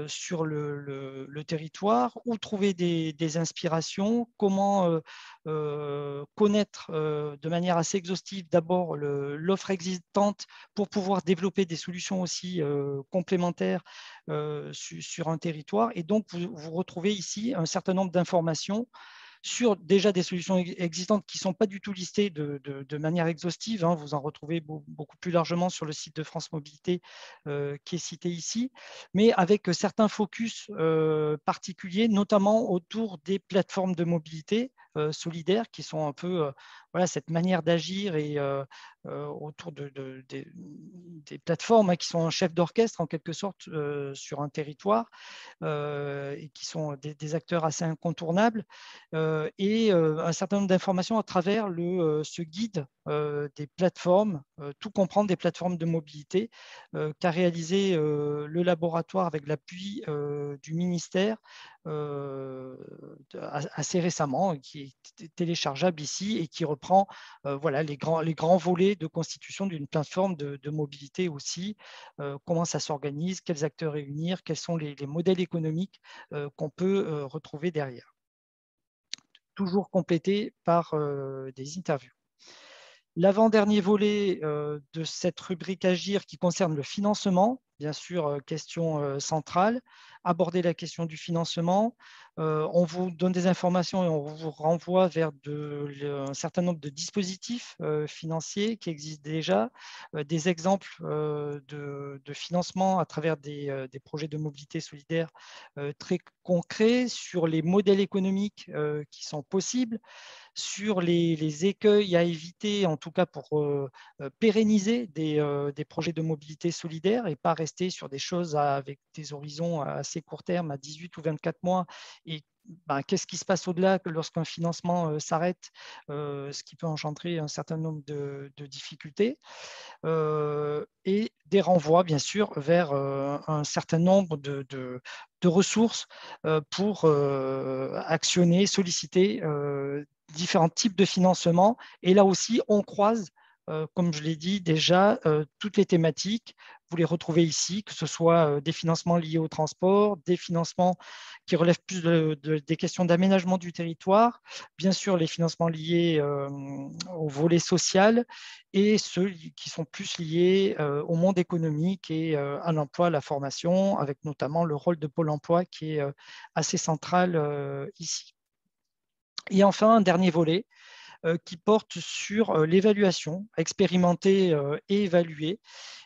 sur le territoire, où trouver des inspirations, comment connaître de manière assez exhaustive d'abord l'offre existante pour pouvoir développer des solutions aussi complémentaires sur un territoire. Et donc, vous retrouvez ici un certain nombre d'informations sur déjà des solutions existantes qui ne sont pas du tout listées de manière exhaustive. Vous en retrouvez beaucoup plus largement sur le site de France Mobilité qui est cité ici, mais avec certains focus particuliers, notamment autour des plateformes de mobilité solidaires qui sont un peu voilà, cette manière d'agir et autour des plateformes qui sont un chef d'orchestre en quelque sorte sur un territoire et qui sont des acteurs assez incontournables, et un certain nombre d'informations à travers ce guide des plateformes, tout comprendre des plateformes de mobilité qu'a réalisé le laboratoire avec l'appui du ministère assez récemment, qui est téléchargeable ici et qui reprend voilà, les grands volets de constitution d'une plateforme de mobilité aussi, comment ça s'organise, quels acteurs réunir, quels sont les modèles économiques qu'on peut retrouver derrière. Toujours complété par des interviews. L'avant-dernier volet de cette rubrique Agir qui concerne le financement, bien sûr, question centrale, aborder la question du financement. On vous donne des informations et on vous renvoie vers un certain nombre de dispositifs financiers qui existent déjà, des exemples de financement à travers des projets de mobilité solidaire très concrets sur les modèles économiques qui sont possibles, sur les écueils à éviter, en tout cas pour pérenniser des projets de mobilité solidaire et pas rester sur des choses avec des horizons à assez court terme, à 18 ou 24 mois. Et qu'est-ce qui se passe au-delà lorsqu'un financement s'arrête, ce qui peut engendrer un certain nombre de difficultés. Et des renvois, bien sûr, vers un certain nombre de ressources pour actionner, solliciter différents types de financement. Et là aussi, on croise, comme je l'ai dit déjà, toutes les thématiques. Vous les retrouvez ici, que ce soit des financements liés au transport, des financements qui relèvent plus des questions d'aménagement du territoire, bien sûr les financements liés au volet social et ceux qui sont plus liés au monde économique et à l'emploi, à la formation, avec notamment le rôle de Pôle emploi qui est assez central ici. Et enfin, un dernier volet qui porte sur l'évaluation, expérimenter et évaluer.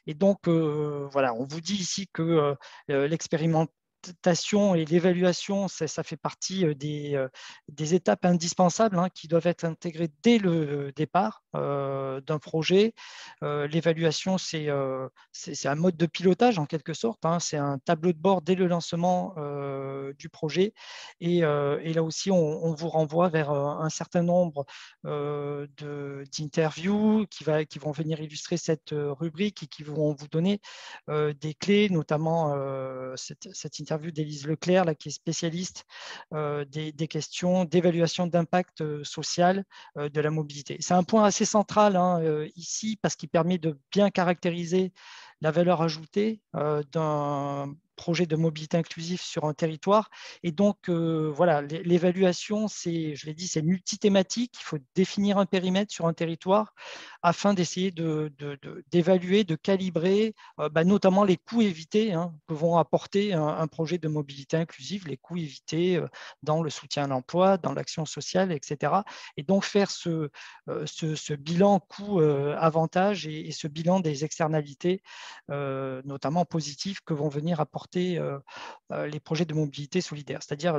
Et donc, voilà, on vous dit ici que l'expérimentation et l'évaluation, ça fait partie des étapes indispensables qui doivent être intégrées dès le départ d'un projet. L'évaluation, c'est un mode de pilotage en quelque sorte. C'est un tableau de bord dès le lancement du projet. Et là aussi, on vous renvoie vers un certain nombre d'interviews qui vont venir illustrer cette rubrique et qui vont vous donner des clés, notamment cette interview d'Élise Leclerc, là, qui est spécialiste des questions d'évaluation d'impact social de la mobilité. C'est un point assez central ici parce qu'il permet de bien caractériser la valeur ajoutée d'un projet de mobilité inclusive sur un territoire. Et donc, voilà, l'évaluation, je l'ai dit, c'est multithématique. Il faut définir un périmètre sur un territoire afin d'essayer d'évaluer, de calibrer, notamment les coûts évités que vont apporter un projet de mobilité inclusive, les coûts évités dans le soutien à l'emploi, dans l'action sociale, etc. Et donc, faire ce bilan coût-avantage et ce bilan des externalités, notamment positives, que vont venir apporter les projets de mobilité solidaire. C'est-à-dire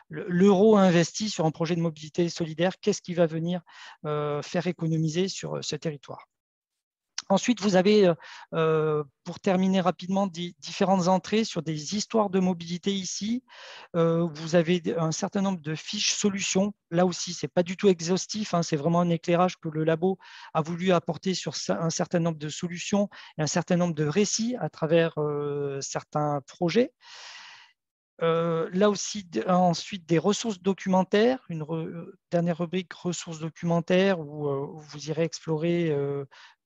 l'euro investi sur un projet de mobilité solidaire, qu'est-ce qui va venir faire économiser sur ce territoire. Ensuite, vous avez, pour terminer rapidement, différentes entrées sur des histoires de mobilité ici. Vous avez un certain nombre de fiches solutions. Là aussi, ce n'est pas du tout exhaustif, c'est vraiment un éclairage que le labo a voulu apporter sur un certain nombre de solutions et un certain nombre de récits à travers certains projets. Là aussi, ensuite, des ressources documentaires, une dernière rubrique ressources documentaires où vous irez explorer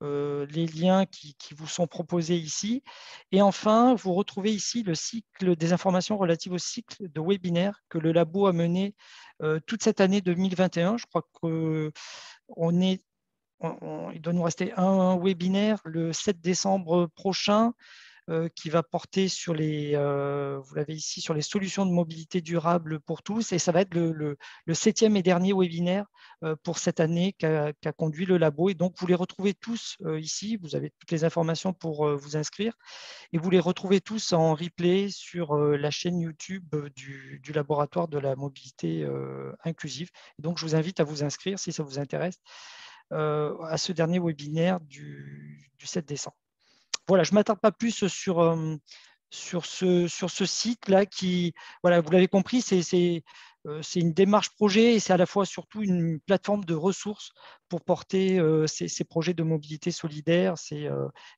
les liens qui vous sont proposés ici. Et enfin, vous retrouvez ici le cycle des informations relatives au cycle de webinaire que le labo a mené toute cette année 2021. Je crois qu'il doit nous rester un webinaire le 7 décembre prochain, qui va porter sur vous l'avez ici, sur les solutions de mobilité durable pour tous. Et ça va être le 7e et dernier webinaire pour cette année qu'a conduit le labo. Et donc, vous les retrouvez tous ici. Vous avez toutes les informations pour vous inscrire. Et vous les retrouvez tous en replay sur la chaîne YouTube du laboratoire de la mobilité inclusive. Et donc, je vous invite à vous inscrire, si ça vous intéresse, à ce dernier webinaire du 7 décembre. Voilà, je ne m'attarde pas plus sur ce site-là qui, voilà, vous l'avez compris, c'est une démarche projet et c'est à la fois surtout une plateforme de ressources pour porter ces projets de mobilité solidaire. Et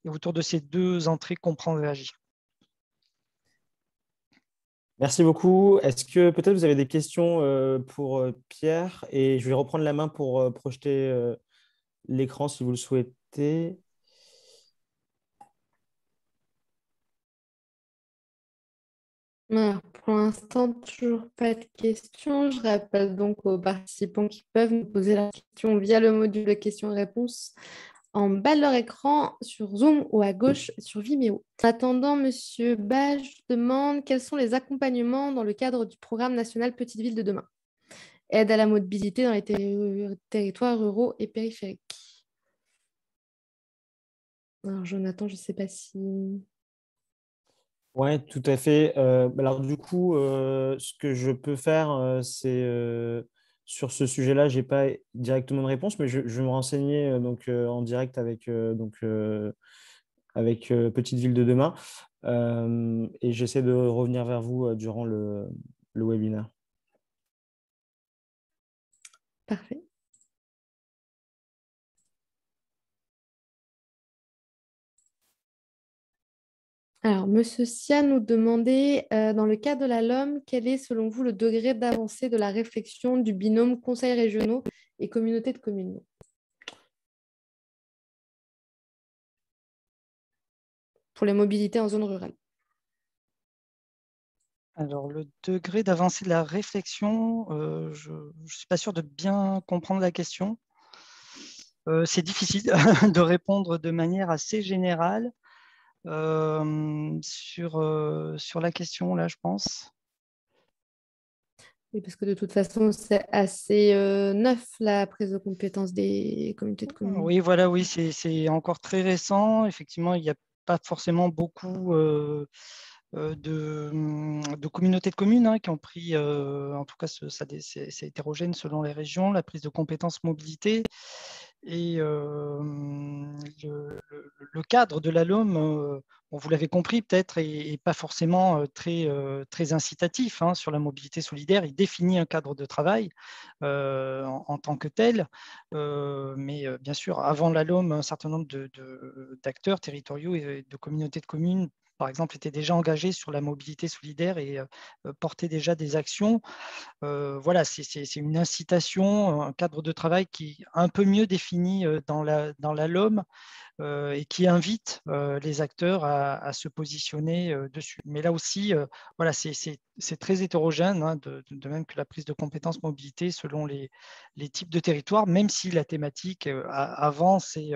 autour de ces deux entrées, comprendre et agir. Merci beaucoup. Est-ce que peut-être vous avez des questions pour Pierre? Et je vais reprendre la main pour projeter l'écran si vous le souhaitez. Alors, pour l'instant, toujours pas de questions. Je rappelle donc aux participants qui peuvent nous poser la question via le module de questions-réponses en bas de leur écran sur Zoom ou à gauche sur Vimeo. En attendant, Monsieur Bage demande quels sont les accompagnements dans le cadre du programme national Petites Villes de demain. Aide à la mobilité dans les territoires ruraux et périphériques. Alors, Jonathan, je ne sais pas si... Oui, tout à fait. Alors du coup, ce que je peux faire, c'est sur ce sujet-là, je n'ai pas directement de réponse, mais je vais me renseigner en direct avec Petite Ville de demain. Et j'essaie de revenir vers vous durant le webinaire. Parfait. Alors, Monsieur Sia nous demandait, dans le cas de la LOM, quel est selon vous le degré d'avancée de la réflexion du binôme conseils régionaux et communautés de communes pour les mobilités en zone rurale? Alors, le degré d'avancée de la réflexion, je ne suis pas sûr de bien comprendre la question. C'est difficile de répondre de manière assez générale sur la question, là, je pense. Oui, parce que de toute façon, c'est assez neuf, la prise de compétence des communautés de communes. Oui, voilà, oui, c'est encore très récent. Effectivement, il n'y a pas forcément beaucoup de communautés de communes qui ont pris, en tout cas, c'est hétérogène selon les régions, la prise de compétences mobilité. Et le cadre de la LOM, vous l'avez compris peut-être, n'est pas forcément très incitatif sur la mobilité solidaire. Il définit un cadre de travail en tant que tel. Mais bien sûr, avant la LOM, un certain nombre d'acteurs territoriaux et de communautés de communes, par exemple, étaient déjà engagés sur la mobilité solidaire et portaient déjà des actions. Voilà, c'est une incitation, un cadre de travail qui est un peu mieux défini dans la LOM et qui invite les acteurs à se positionner dessus. Mais là aussi, voilà, c'est très hétérogène, de même que la prise de compétences mobilité selon les types de territoires, même si la thématique avance et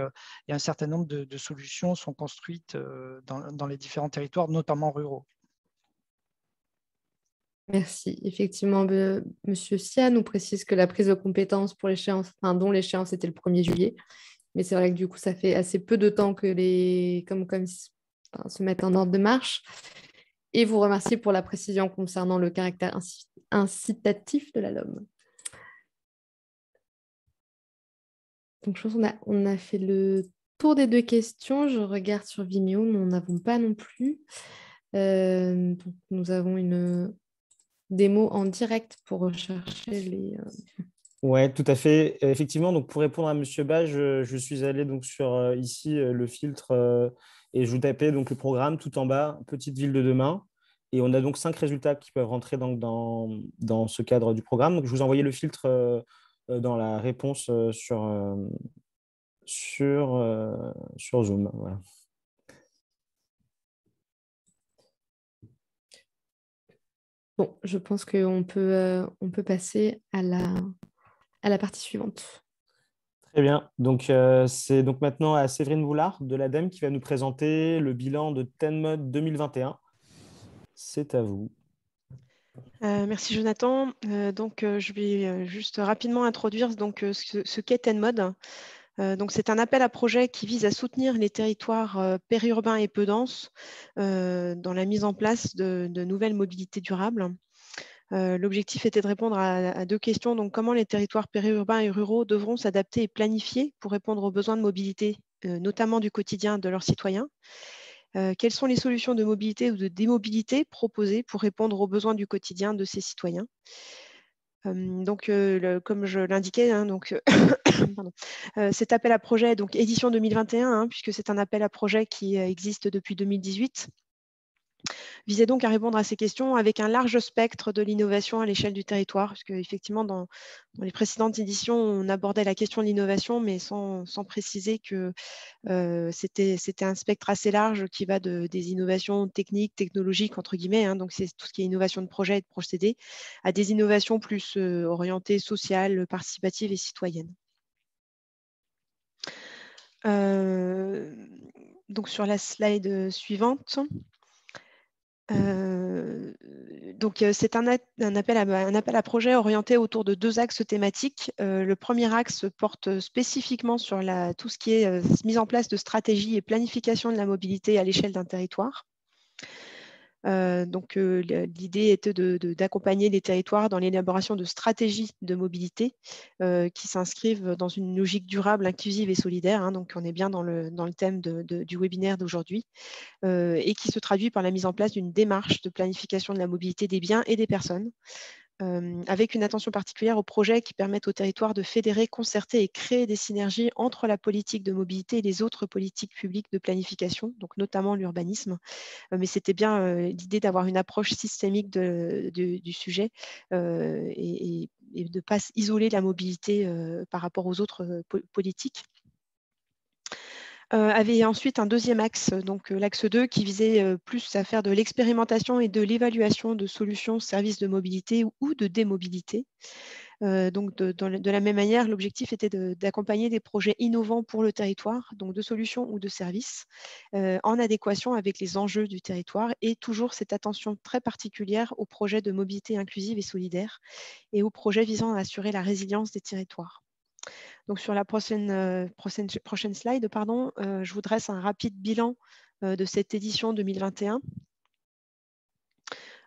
un certain nombre de solutions sont construites dans les différents territoires, notamment ruraux. Merci. Effectivement, Monsieur Sia nous précise que la prise de compétences pour l'échéance, enfin, dont l'échéance était le 1er juillet. Mais c'est vrai que du coup, ça fait assez peu de temps que les comme se mettent en ordre de marche. Et vous remercie pour la précision concernant le caractère incitatif de la LOM. Donc, je pense qu'on a fait le tour des 2 questions. Je regarde sur Vimeo, nous n'en avons pas non plus. Donc, nous avons une démo en direct pour rechercher les... Oui, tout à fait. Effectivement, donc pour répondre à M. Bage, je suis allé donc sur ici le filtre et je vous tapais donc le programme tout en bas, petite ville de demain. Et on a donc 5 résultats qui peuvent rentrer dans ce cadre du programme. Donc, je vous ai envoyé le filtre dans la réponse sur Zoom. Voilà. Bon, je pense qu'on peut passer à la partie suivante. Très bien. Donc, c'est donc maintenant à Séverine Boulard de l'ADEME qui va nous présenter le bilan de TenMod 2021. C'est à vous. Merci Jonathan. Je vais juste rapidement introduire ce qu'est TenMod. C'est un appel à projet qui vise à soutenir les territoires périurbains et peu denses dans la mise en place de nouvelles mobilités durables. L'objectif était de répondre à 2 questions. Donc, comment les territoires périurbains et ruraux devront s'adapter et planifier pour répondre aux besoins de mobilité, notamment du quotidien de leurs citoyens. Quelles sont les solutions de mobilité ou de démobilité proposées pour répondre aux besoins du quotidien de ces citoyens? Comme je l'indiquais, cet appel à projet, donc édition 2021, puisque c'est un appel à projet qui existe depuis 2018, visait donc à répondre à ces questions avec un large spectre de l'innovation à l'échelle du territoire, parce qu'effectivement, dans les précédentes éditions, on abordait la question de l'innovation, mais sans préciser que c'était un spectre assez large qui va des innovations techniques, technologiques, entre guillemets, donc c'est tout ce qui est innovation de projet et de procédé, à des innovations plus orientées sociales, participatives et citoyennes. Donc sur la slide suivante. C'est un appel à projet orienté autour de 2 axes thématiques. Le premier axe porte spécifiquement sur tout ce qui est mise en place de stratégies et planification de la mobilité à l'échelle d'un territoire. L'idée était d'accompagner les territoires dans l'élaboration de stratégies de mobilité qui s'inscrivent dans une logique durable, inclusive et solidaire. Donc, on est bien dans le thème du webinaire d'aujourd'hui et qui se traduit par la mise en place d'une démarche de planification de la mobilité des biens et des personnes, avec une attention particulière aux projets qui permettent au territoire de fédérer, concerter et créer des synergies entre la politique de mobilité et les autres politiques publiques de planification, donc notamment l'urbanisme. Mais c'était bien l'idée d'avoir une approche systémique du sujet et de ne pas isoler la mobilité par rapport aux autres politiques. Avait ensuite un deuxième axe, donc l'axe 2, qui visait plus à faire de l'expérimentation et de l'évaluation de solutions, services de mobilité ou de démobilité. De la même manière, l'objectif était d'accompagner des projets innovants pour le territoire, donc de solutions ou de services, en adéquation avec les enjeux du territoire et toujours cette attention très particulière aux projets de mobilité inclusive et solidaire et aux projets visant à assurer la résilience des territoires. Donc, sur la prochaine slide, je vous dresse un rapide bilan de cette édition 2021.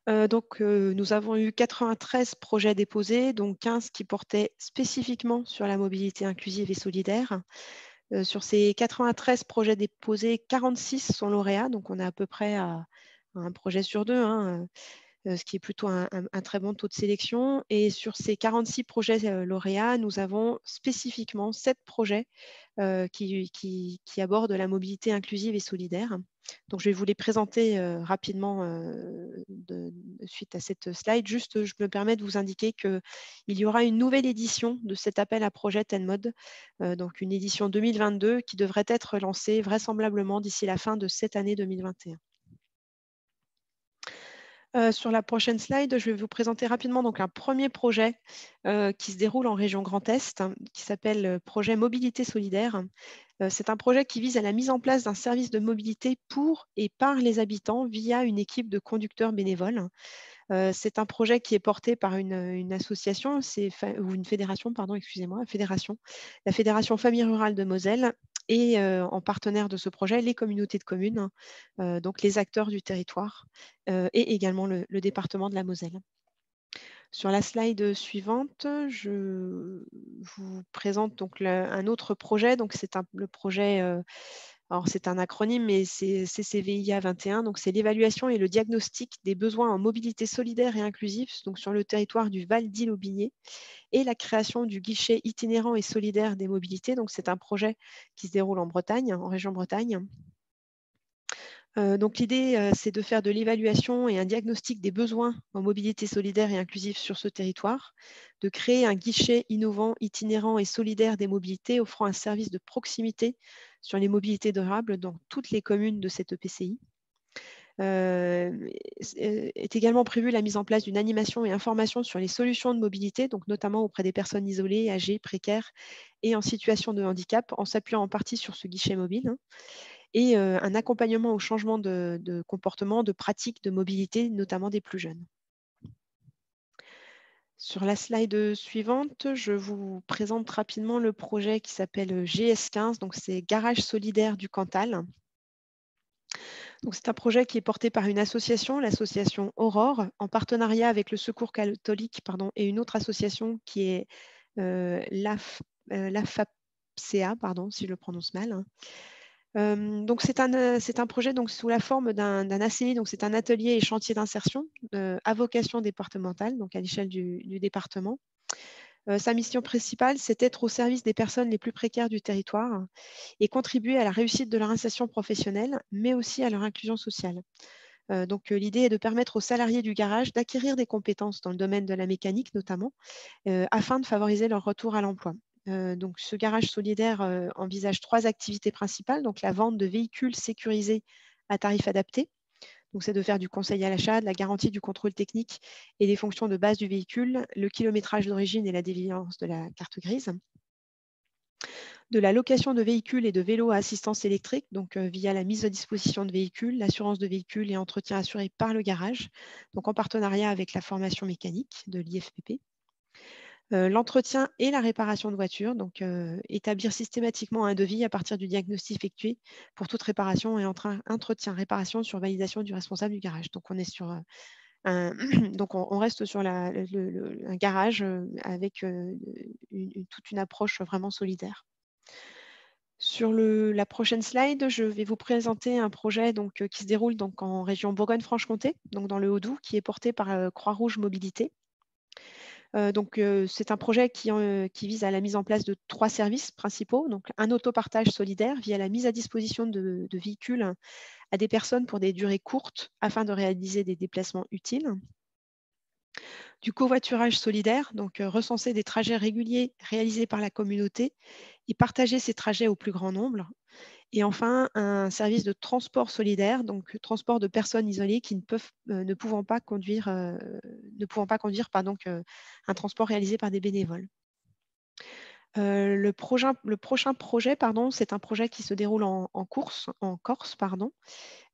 Nous avons eu 93 projets déposés, dont 15 qui portaient spécifiquement sur la mobilité inclusive et solidaire. Sur ces 93 projets déposés, 46 sont lauréats, donc on est à peu près à un projet sur deux, hein, ce qui est plutôt un très bon taux de sélection. Et sur ces 46 projets lauréats, nous avons spécifiquement 7 projets qui abordent la mobilité inclusive et solidaire. Donc, je vais vous les présenter rapidement suite à cette slide. Juste, je me permets de vous indiquer qu'il y aura une nouvelle édition de cet appel à projet TENMOD, donc une édition 2022 qui devrait être lancée vraisemblablement d'ici la fin de cette année 2021. Sur la prochaine slide, je vais vous présenter rapidement donc, un premier projet qui se déroule en région Grand Est, qui s'appelle Projet Mobilité Solidaire. C'est un projet qui vise à la mise en place d'un service de mobilité pour et par les habitants via une équipe de conducteurs bénévoles. C'est un projet qui est porté par une association, ou une fédération, pardon, excusez-moi, la Fédération Famille Rurale de Moselle, et en partenaire de ce projet, les communautés de communes, donc les acteurs du territoire, et également le département de la Moselle. Sur la slide suivante, je vous présente donc un autre projet. Donc c'est le projet, alors c'est un acronyme, mais c'est CCVIA 21. Donc c'est l'évaluation et le diagnostic des besoins en mobilité solidaire et inclusive, donc sur le territoire du Val d'Ille-Aubigné, et la création du guichet itinérant et solidaire des mobilités. Donc c'est un projet qui se déroule en Bretagne, en région Bretagne. Donc l'idée, c'est de faire de l'évaluation et un diagnostic des besoins en mobilité solidaire et inclusive sur ce territoire, de créer un guichet innovant, itinérant et solidaire des mobilités offrant un service de proximité sur les mobilités durables dans toutes les communes de cette EPCI. Est également prévue la mise en place d'une animation et information sur les solutions de mobilité, donc notamment auprès des personnes isolées, âgées, précaires et en situation de handicap, en s'appuyant en partie sur ce guichet mobile, hein, et un accompagnement au changement de comportement, de pratique de mobilité, notamment des plus jeunes. Sur la slide suivante, je vous présente rapidement le projet qui s'appelle GS15, donc c'est Garage solidaire du Cantal. C'est un projet qui est porté par une association, l'association Aurore, en partenariat avec le Secours catholique et une autre association qui est l'AFAPCA, si je le prononce mal, hein. Donc c'est un projet donc, sous la forme d'un ACI, donc c'est un atelier et chantier d'insertion à vocation départementale, donc à l'échelle du département. Sa mission principale, c'est d'être au service des personnes les plus précaires du territoire et contribuer à la réussite de leur insertion professionnelle, mais aussi à leur inclusion sociale. L'idée est de permettre aux salariés du garage d'acquérir des compétences dans le domaine de la mécanique notamment, afin de favoriser leur retour à l'emploi. Donc, ce garage solidaire envisage 3 activités principales, donc la vente de véhicules sécurisés à tarif adapté. Donc, c'est de faire du conseil à l'achat, de la garantie du contrôle technique et des fonctions de base du véhicule, le kilométrage d'origine et la délivrance de la carte grise. De la location de véhicules et de vélos à assistance électrique, donc via la mise à disposition de véhicules, l'assurance de véhicules et entretien assuré par le garage, donc en partenariat avec la formation mécanique de l'IFPP. L'entretien et la réparation de voitures, donc établir systématiquement un devis à partir du diagnostic effectué pour toute réparation et entretien, réparation sur validation du responsable du garage. Donc on est sur donc on reste sur un garage avec toute une approche vraiment solidaire. Sur la prochaine slide, je vais vous présenter un projet qui se déroule en région Bourgogne-Franche-Comté, donc dans le Haut-Doubs, qui est porté par Croix-Rouge Mobilité. C'est un projet qui vise à la mise en place de 3 services principaux. Donc, un autopartage solidaire via la mise à disposition de véhicules à des personnes pour des durées courtes afin de réaliser des déplacements utiles. Du covoiturage solidaire, donc recenser des trajets réguliers réalisés par la communauté et partager ces trajets au plus grand nombre. Et enfin, un service de transport solidaire, donc transport de personnes isolées qui ne pouvant pas conduire, un transport réalisé par des bénévoles. Le prochain projet, c'est un projet qui se déroule en Corse,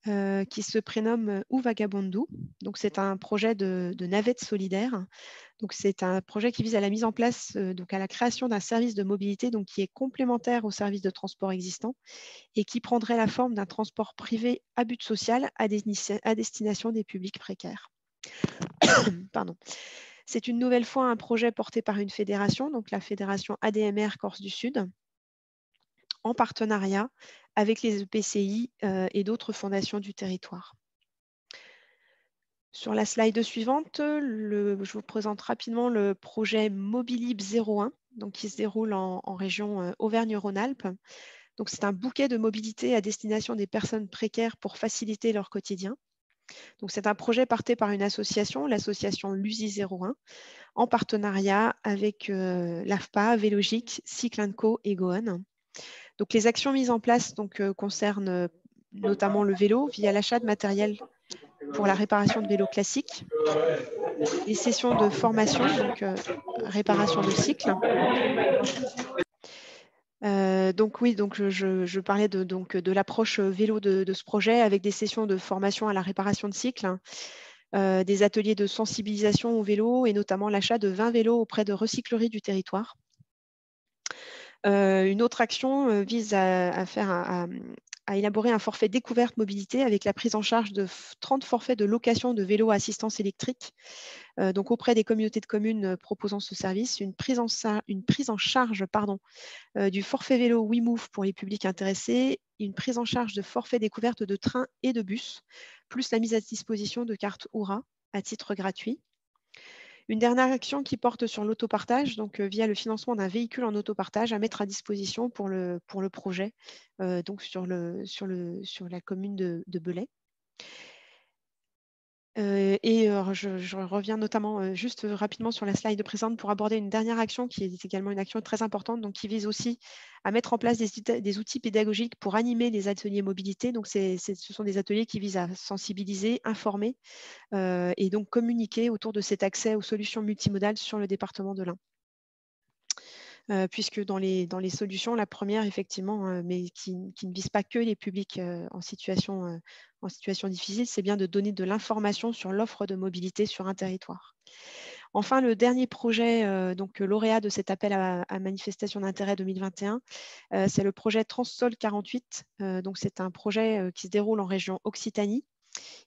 qui se prénomme Ouvagabondou. Donc, c'est un projet de navette solidaire. Donc, c'est un projet qui vise à la mise en place, à la création d'un service de mobilité qui est complémentaire au service de transport existant et qui prendrait la forme d'un transport privé à but social à destination des publics précaires. Pardon. C'est une nouvelle fois un projet porté par une fédération, donc la fédération ADMR Corse du Sud, en partenariat avec les EPCI et d'autres fondations du territoire. Sur la slide suivante, je vous présente rapidement le projet Mobilib 01, donc qui se déroule en région Auvergne-Rhône-Alpes. Donc, c'est un bouquet de mobilité à destination des personnes précaires pour faciliter leur quotidien. Donc, c'est un projet porté par une association, l'association LUSI 01, en partenariat avec l'AFPA, Vélogic, Cycle & Co et Gohan. Donc, les actions mises en place concernent notamment le vélo via l'achat de matériel pour la réparation de vélos classiques, les sessions de formation, donc réparation de cycles. Je parlais de l'approche vélo de ce projet avec des sessions de formation à la réparation de cycles, des ateliers de sensibilisation au vélo et notamment l'achat de 20 vélos auprès de recycleries du territoire. Une autre action vise à élaborer un forfait découverte mobilité avec la prise en charge de 30 forfaits de location de vélos à assistance électrique, donc auprès des communautés de communes proposant ce service, une prise en charge du forfait vélo WeMove pour les publics intéressés, une prise en charge de forfait découverte de trains et de bus, plus la mise à disposition de cartes Oura à titre gratuit. Une dernière action qui porte sur l'autopartage, donc via le financement d'un véhicule en autopartage à mettre à disposition pour le projet, donc sur la commune de Belay. Je reviens notamment juste rapidement sur la slide présente pour aborder une dernière action qui est également une action très importante, donc qui vise aussi à mettre en place des outils pédagogiques pour animer les ateliers mobilité. Donc, ce sont des ateliers qui visent à sensibiliser, informer et donc communiquer autour de cet accès aux solutions multimodales sur le département de l'Ain. Puisque dans les solutions, la première, effectivement, mais qui ne vise pas que les publics en situation difficile, c'est bien de donner de l'information sur l'offre de mobilité sur un territoire. Enfin, le dernier projet, donc lauréat de cet appel à manifestation d'intérêt 2021, c'est le projet Transsol 48. Donc, c'est un projet qui se déroule en région Occitanie.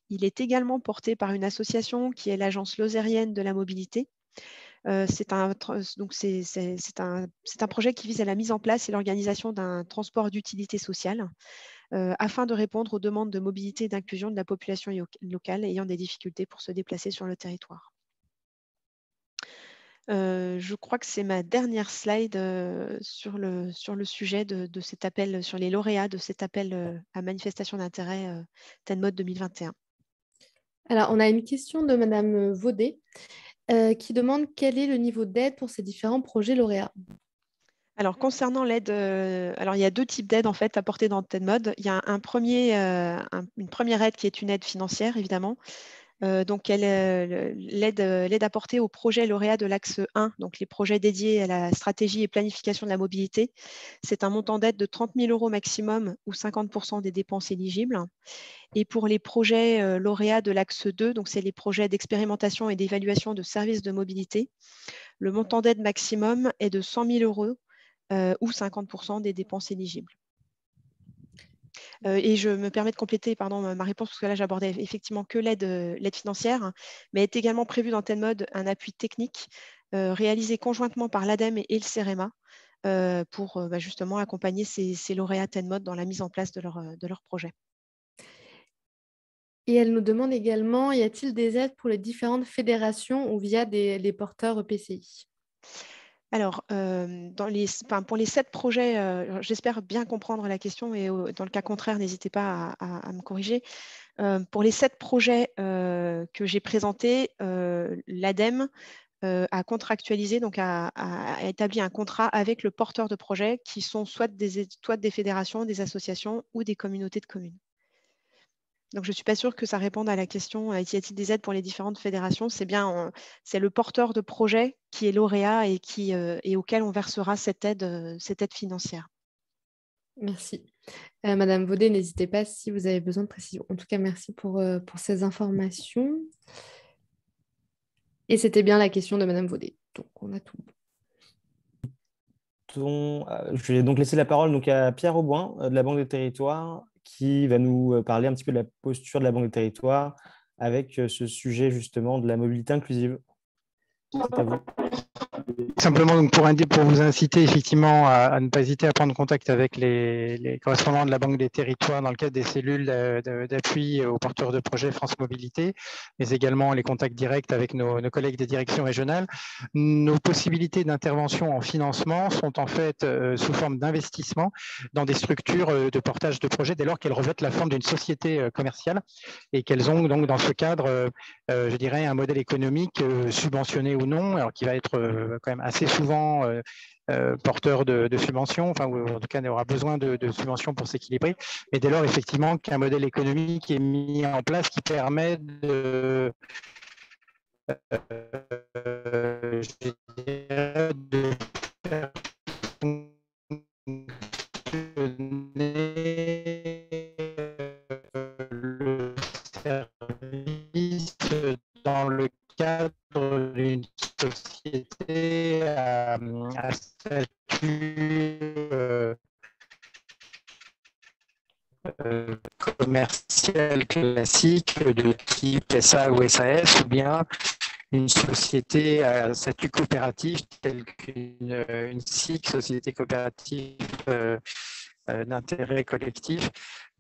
Il est également porté par une association qui est l'Agence lozérienne de la mobilité. C'est un projet qui vise à la mise en place et l'organisation d'un transport d'utilité sociale afin de répondre aux demandes de mobilité et d'inclusion de la population locale ayant des difficultés pour se déplacer sur le territoire. Je crois que c'est ma dernière slide sur le sujet de cet appel, sur les lauréats de cet appel à manifestation d'intérêt TENMOD 2021. Alors, on a une question de Madame Vaudet qui demande quel est le niveau d'aide pour ces différents projets lauréats. Alors, concernant l'aide, il y a deux types d'aides en fait apportées dans TENMOD. Il y a une première aide qui est une aide financière, évidemment. Donc, l'aide apportée aux projets lauréats de l'axe 1, donc les projets dédiés à la stratégie et planification de la mobilité. C'est un montant d'aide de 30 000 € maximum ou 50% des dépenses éligibles. Et pour les projets lauréats de l'axe 2, donc c'est les projets d'expérimentation et d'évaluation de services de mobilité, le montant d'aide maximum est de 100 000 € ou 50% des dépenses éligibles. Et je me permets de compléter ma réponse, parce que là, j'abordais effectivement que l'aide financière, mais est également prévu dans TENMOD un appui technique réalisé conjointement par l'ADEME et le CEREMA pour justement accompagner ces lauréats TENMOD dans la mise en place de leur projet. Et elle nous demande également, y a-t-il des aides pour les différentes fédérations ou via les porteurs EPCI ? Alors, pour les 7 projets, j'espère bien comprendre la question et dans le cas contraire, n'hésitez pas à me corriger. Pour les 7 projets que j'ai présentés, l'ADEME a contractualisé, donc a établi un contrat avec le porteur de projet qui sont soit des fédérations, des associations ou des communautés de communes. Donc, je ne suis pas sûre que ça réponde à la question y a-t-il des aides pour les différentes fédérations. C'est le porteur de projet qui est lauréat et auquel on versera cette aide financière. Merci. Madame Vaudet, n'hésitez pas si vous avez besoin de précision. En tout cas, merci pour ces informations. Et c'était bien la question de Madame Vaudet. Donc, on a tout. Je vais donc laisser la parole à Pierre Auboin de la Banque des Territoires qui va nous parler un petit peu de la posture de la Banque des Territoires avec ce sujet justement de la mobilité inclusive. C'est à vous. Simplement donc pour vous inciter effectivement à ne pas hésiter à prendre contact avec les correspondants de la Banque des Territoires dans le cadre des cellules d'appui aux porteurs de projets France Mobilité, mais également les contacts directs avec nos collègues des directions régionales. Nos possibilités d'intervention en financement sont en fait sous forme d'investissement dans des structures de portage de projets dès lors qu'elles revêtent la forme d'une société commerciale et qu'elles ont donc dans ce cadre, je dirais, un modèle économique subventionné ou non, alors qui va être quand même assez souvent porteur de subventions, enfin, ou en tout cas, il aura besoin de subventions pour s'équilibrer. Mais dès lors, effectivement, qu'un modèle économique est mis en place qui permet de faire fonctionner le service dans le cadre d'une société à statut commercial classique de type SA ou SAS, ou bien une société à statut coopératif telle qu'une SIC, société coopérative d'intérêt collectif.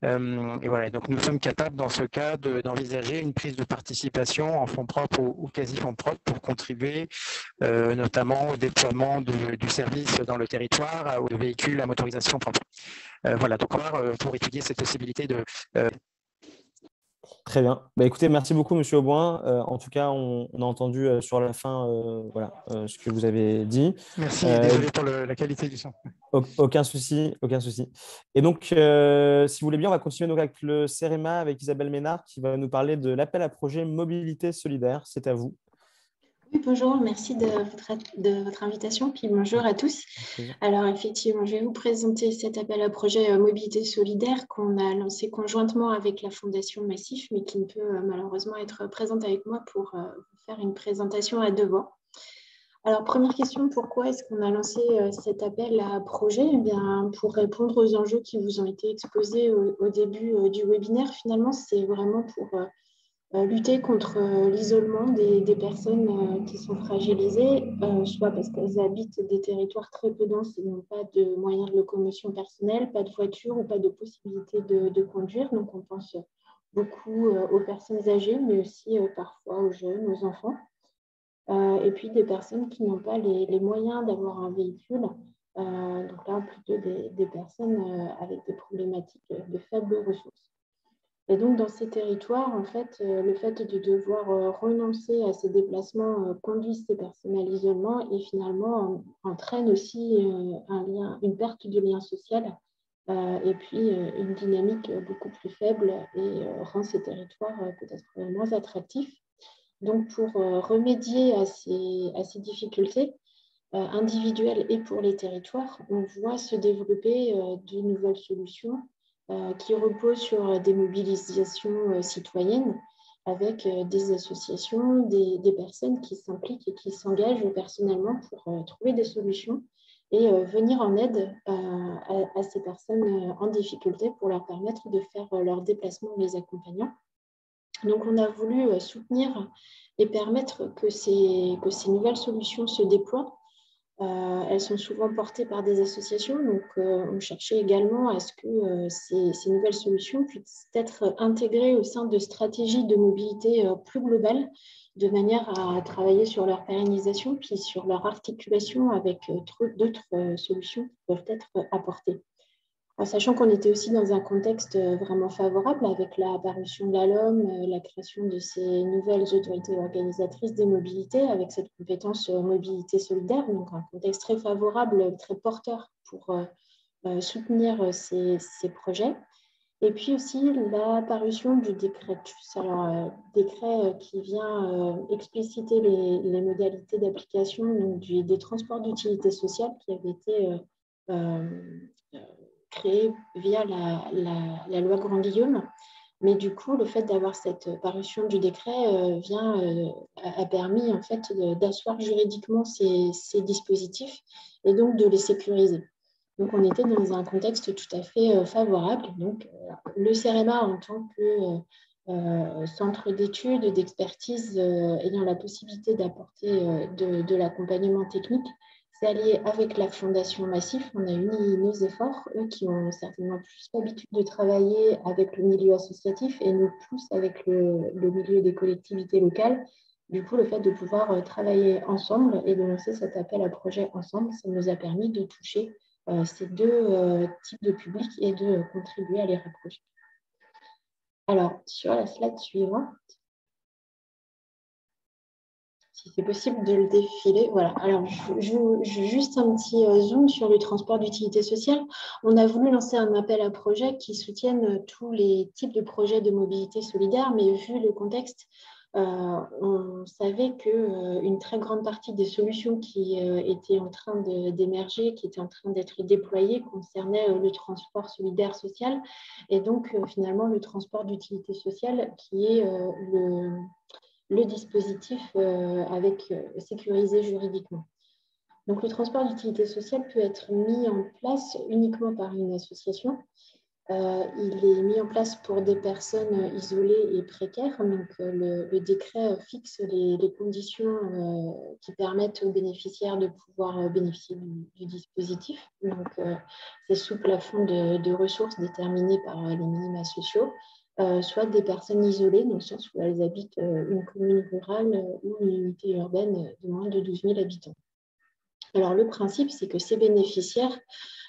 Et voilà, donc nous sommes capables dans ce cas d'envisager une prise de participation en fonds propres ou quasi fonds propres pour contribuer notamment au déploiement du service dans le territoire, aux véhicules à motorisation propre. Voilà, donc on va pour étudier cette possibilité de... Très bien. Écoutez, merci beaucoup, Monsieur Auboin. En tout cas, on a entendu sur la fin ce que vous avez dit. Merci et désolé pour la qualité du son. Aucun souci, aucun souci. Et donc, si vous voulez bien, on va continuer donc avec le CEREMA, avec Isabelle Ménard, qui va nous parler de l'appel à projet Mobilité Solidaire. C'est à vous. Oui, bonjour, merci de votre invitation, puis bonjour à tous. Alors effectivement, je vais vous présenter cet appel à projet Mobilité Solidaire qu'on a lancé conjointement avec la Fondation Massif, mais qui ne peut malheureusement être présente avec moi pour vous faire une présentation à deux voix. Alors première question, pourquoi est-ce qu'on a lancé cet appel à projet? Eh bien, pour répondre aux enjeux qui vous ont été exposés au début du webinaire, finalement, c'est vraiment pour... lutter contre l'isolement des personnes qui sont fragilisées, soit parce qu'elles habitent des territoires très peu denses et n'ont pas de moyens de locomotion personnelle, pas de voiture ou pas de possibilité de conduire. Donc, on pense beaucoup aux personnes âgées, mais aussi parfois aux jeunes, aux enfants. Et puis, des personnes qui n'ont pas les moyens d'avoir un véhicule. Donc là, plutôt des personnes avec des problématiques de faibles ressources. Et donc, dans ces territoires, en fait, le fait de devoir renoncer à ces déplacements conduit ces personnes à l'isolement et finalement entraîne aussi une perte de lien social et puis une dynamique beaucoup plus faible et rend ces territoires peut-être moins attractifs. Donc, pour remédier à ces difficultés individuelles et pour les territoires, on voit se développer de nouvelles solutions qui repose sur des mobilisations citoyennes avec des associations, des personnes qui s'impliquent et qui s'engagent personnellement pour trouver des solutions et venir en aide à ces personnes en difficulté pour leur permettre de faire leur déplacement en les accompagnant. Donc, on a voulu soutenir et permettre que ces nouvelles solutions se déploient. Elles sont souvent portées par des associations, donc on cherchait également à ce que ces nouvelles solutions puissent être intégrées au sein de stratégies de mobilité plus globales, de manière à travailler sur leur pérennisation, puis sur leur articulation avec d'autres solutions qui peuvent être apportées. En sachant qu'on était aussi dans un contexte vraiment favorable avec la parution de la LOM, la création de ces nouvelles autorités organisatrices des mobilités avec cette compétence mobilité solidaire, donc un contexte très favorable, très porteur pour soutenir ces projets. Et puis aussi la parution du décret TUS, alors décret qui vient expliciter les modalités d'application des transports d'utilité sociale qui avaient été créé via la loi Grand-Guillaume. Mais du coup, le fait d'avoir cette parution du décret a permis en fait d'asseoir juridiquement ces dispositifs et donc de les sécuriser. Donc, on était dans un contexte tout à fait favorable. Donc, le CEREMA, en tant que centres d'études, d'expertise ayant la possibilité d'apporter de l'accompagnement technique. C'est allié avec la Fondation Massif. On a uni nos efforts, eux qui ont certainement plus l'habitude de travailler avec le milieu associatif et nous plus avec le milieu des collectivités locales. Du coup, le fait de pouvoir travailler ensemble et de lancer cet appel à projet ensemble, ça nous a permis de toucher ces deux types de publics et de contribuer à les rapprocher. Alors, sur la slide suivante, si c'est possible de le défiler, voilà. Alors, je juste un petit zoom sur le transport d'utilité sociale. On a voulu lancer un appel à projets qui soutiennent tous les types de projets de mobilité solidaire, mais vu le contexte, on savait qu'une très grande partie des solutions qui étaient en train d'émerger, qui étaient en train d'être déployées, concernaient le transport solidaire social et donc finalement le transport d'utilité sociale qui est le dispositif sécurisé juridiquement. Donc le transport d'utilité sociale peut être mis en place uniquement par une association. Il est mis en place pour des personnes isolées et précaires. Donc, le décret fixe les conditions qui permettent aux bénéficiaires de pouvoir bénéficier du dispositif. Donc, c'est sous plafond de ressources déterminées par les minima sociaux, soit des personnes isolées, dans le sens où elles habitent une commune rurale ou une unité urbaine de moins de 12 000 habitants. Alors, le principe, c'est que ces bénéficiaires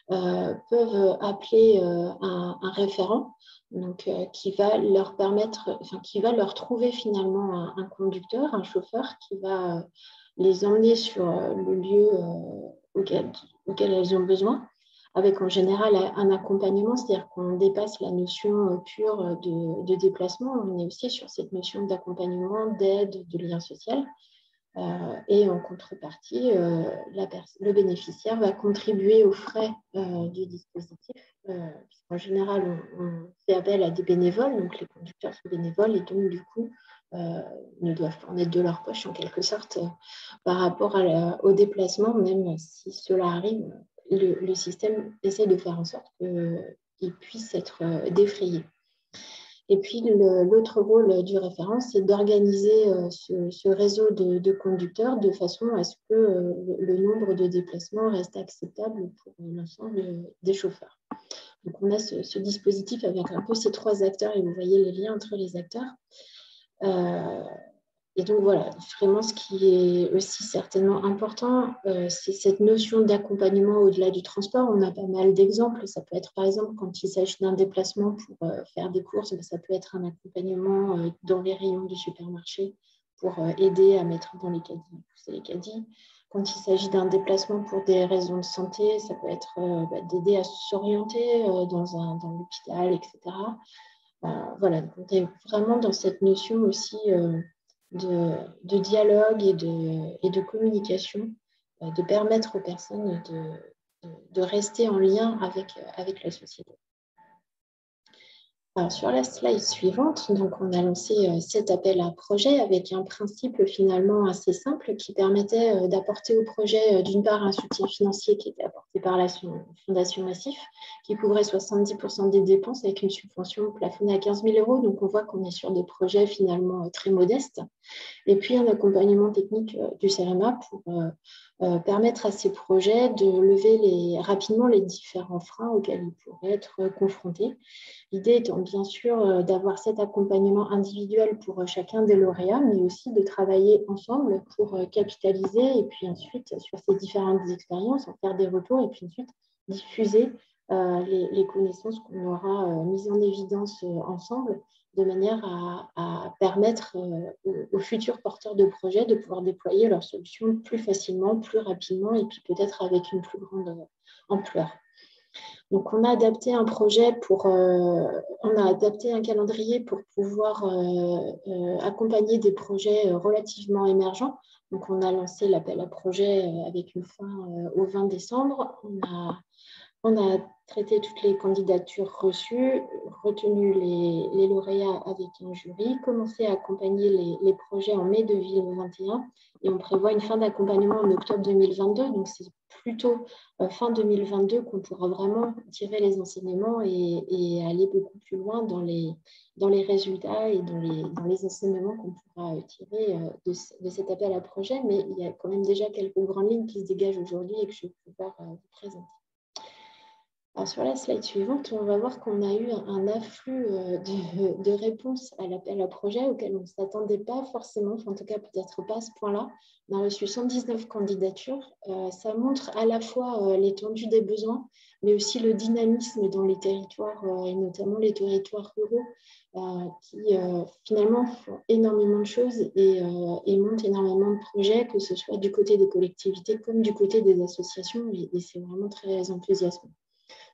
peuvent appeler un référent donc, qui va leur permettre, qui va leur trouver finalement un conducteur, un chauffeur qui va les emmener sur le lieu auquel elles ont besoin, avec en général un accompagnement, c'est-à-dire qu'on dépasse la notion pure de déplacement, on est aussi sur cette notion d'accompagnement, d'aide, de lien social. Et en contrepartie, le bénéficiaire va contribuer aux frais du dispositif. En général, on fait appel à des bénévoles, donc les conducteurs sont bénévoles et donc du coup ne doivent pas en être de leur poche en quelque sorte par rapport au déplacement, même si cela arrive, le système essaie de faire en sorte qu'il puisse être défrayé. Et puis, l'autre rôle du référent, c'est d'organiser ce réseau de conducteurs de façon à ce que le nombre de déplacements reste acceptable pour l'ensemble des chauffeurs. Donc, on a ce dispositif avec un peu ces trois acteurs et vous voyez les liens entre les acteurs. Et donc, voilà, vraiment, ce qui est aussi certainement important, c'est cette notion d'accompagnement au-delà du transport. On a pas mal d'exemples. Ça peut être, par exemple, quand il s'agit d'un déplacement pour faire des courses, ça peut être un accompagnement dans les rayons du supermarché pour aider à mettre dans les caddies, pousser les caddies. Quand il s'agit d'un déplacement pour des raisons de santé, ça peut être d'aider à s'orienter dans l'hôpital, etc. Voilà, donc on est vraiment dans cette notion aussi de dialogue et de communication, de permettre aux personnes de rester en lien avec la société. Alors, sur la slide suivante, donc on a lancé cet appel à projet avec un principe finalement assez simple qui permettait d'apporter au projet d'une part un soutien financier qui était apporté par la Fondation Massif, qui couvrait 70% des dépenses avec une subvention plafonnée à 15 000 €. Donc on voit qu'on est sur des projets finalement très modestes. Et puis un accompagnement technique du CEREMA pour permettre à ces projets de lever rapidement les différents freins auxquels ils pourraient être confrontés. L'idée étant bien sûr d'avoir cet accompagnement individuel pour chacun des lauréats, mais aussi de travailler ensemble pour capitaliser et puis ensuite sur ces différentes expériences, en faire des retours et puis ensuite diffuser les connaissances qu'on aura mises en évidence ensemble de manière à permettre aux futurs porteurs de projets de pouvoir déployer leurs solutions plus facilement, plus rapidement et puis peut-être avec une plus grande ampleur. Donc, on a adapté un calendrier pour pouvoir accompagner des projets relativement émergents. Donc, on a lancé l'appel à projet avec une fin au 20 décembre. On a On a traité toutes les candidatures reçues, retenu les lauréats avec un jury, commencé à accompagner les projets en mai 2021 et on prévoit une fin d'accompagnement en octobre 2022. Donc, c'est plutôt fin 2022 qu'on pourra vraiment tirer les enseignements et aller beaucoup plus loin dans les résultats et dans les enseignements qu'on pourra tirer de cet appel à projet. Mais il y a quand même déjà quelques grandes lignes qui se dégagent aujourd'hui et que je vais pouvoir vous présenter. Alors, sur la slide suivante, on va voir qu'on a eu un afflux de réponses à l'appel à projet auquel on ne s'attendait pas forcément, enfin, en tout cas peut-être pas à ce point-là. On a reçu 119 candidatures. Ça montre à la fois l'étendue des besoins, mais aussi le dynamisme dans les territoires, et notamment les territoires ruraux, qui finalement font énormément de choses et montent énormément de projets, que ce soit du côté des collectivités comme du côté des associations, et c'est vraiment très enthousiasmant.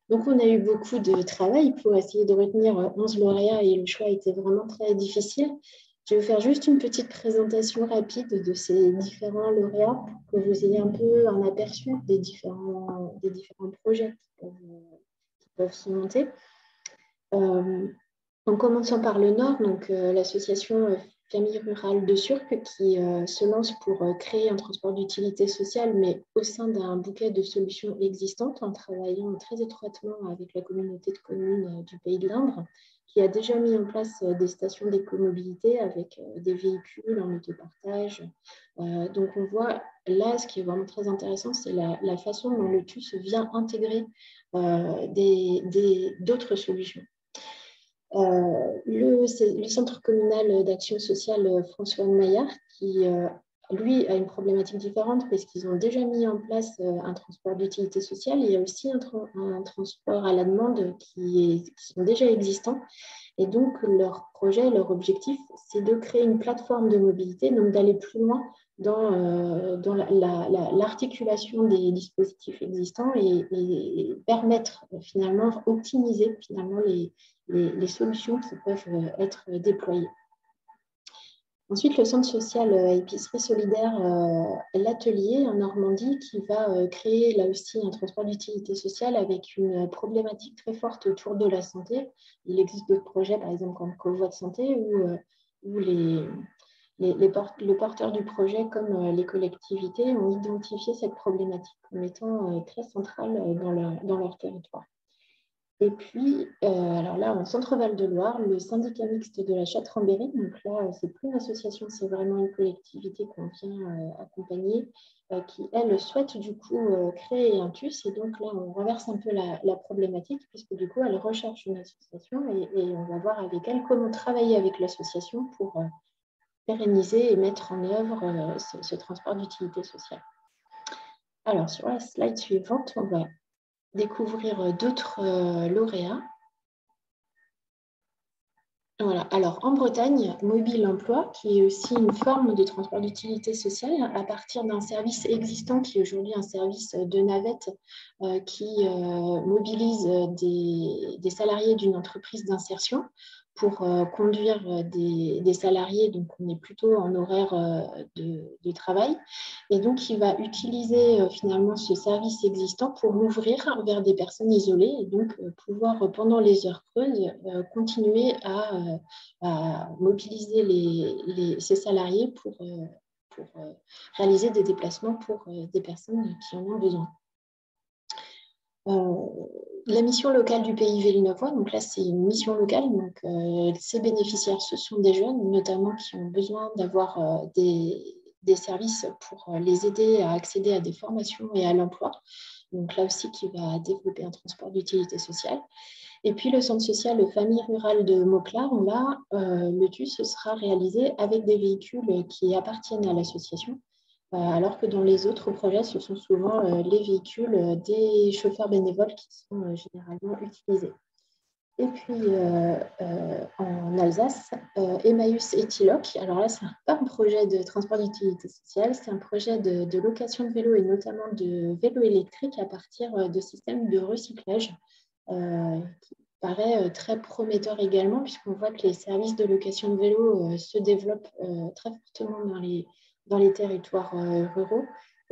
Donc, on a eu beaucoup de travail pour essayer de retenir 11 lauréats et le choix était vraiment très difficile. Je vais vous faire juste une petite présentation rapide de ces différents lauréats pour que vous ayez un peu un aperçu des différents projets qui peuvent se monter. En commençant par le Nord, donc l'association Famille Rurale de Surques qui se lance pour créer un transport d'utilité sociale, mais au sein d'un bouquet de solutions existantes, en travaillant très étroitement avec la communauté de communes du Pays de l'Indre, qui a déjà mis en place des stations d'écomobilité avec des véhicules en autopartage. Donc on voit là, ce qui est vraiment très intéressant, c'est la façon dont le TUS vient intégrer d'autres solutions. Le centre communal d'action sociale François Maillard, qui lui a une problématique différente parce qu'ils ont déjà mis en place un transport d'utilité sociale. Il y a aussi un transport à la demande qui sont déjà existants. Et donc, leur projet, leur objectif, c'est de créer une plateforme de mobilité, donc d'aller plus loin dans l'articulation des dispositifs existants et permettre finalement, optimiser finalement les solutions qui peuvent être déployées. Ensuite, le centre social Épicerie Solidaire L'Atelier en Normandie qui va créer là aussi un transport d'utilité sociale avec une problématique très forte autour de la santé. Il existe d'autres projets, par exemple comme Convoi de santé, où le porteur du projet comme les collectivités ont identifié cette problématique comme étant très centrale dans leur territoire. Et puis, alors là, en Centre-Val de Loire, le syndicat mixte de la Châtre-en-Berry, donc là, c'est plus une association, c'est vraiment une collectivité qu'on vient accompagner, qui, elle, souhaite du coup créer un TUS. Et donc là, on renverse un peu la problématique, puisque du coup, elle recherche une association et on va voir avec elle comment travailler avec l'association pour pérenniser et mettre en œuvre ce transport d'utilité sociale. Alors, sur la slide suivante, on va découvrir d'autres lauréats. Voilà. Alors, en Bretagne, Mobile Emploi, qui est aussi une forme de transport d'utilité sociale à partir d'un service existant qui est aujourd'hui un service de navette qui mobilise des salariés d'une entreprise d'insertion pour conduire des salariés, donc on est plutôt en horaire de travail. Et donc, il va utiliser finalement ce service existant pour l'ouvrir vers des personnes isolées et donc pouvoir, pendant les heures creuses, continuer à mobiliser ces salariés pour réaliser des déplacements pour des personnes qui en ont besoin. La mission locale du pays Villeneuvois, donc là c'est une mission locale, donc ces bénéficiaires ce sont des jeunes notamment qui ont besoin d'avoir des services pour les aider à accéder à des formations et à l'emploi, donc là aussi qui va développer un transport d'utilité sociale. Et puis le centre social Famille Rurale de Mauclar, là le TUS sera réalisé avec des véhicules qui appartiennent à l'association. Alors que dans les autres projets, ce sont souvent les véhicules des chauffeurs bénévoles qui sont généralement utilisés. Et puis, en Alsace, Emmaüs et Tiloc. Alors là, ce n'est pas un projet de transport d'utilité sociale, c'est un projet de location de vélos et notamment de vélos électriques à partir de systèmes de recyclage qui paraît très prometteur également, puisqu'on voit que les services de location de vélos se développent très fortement dans les territoires ruraux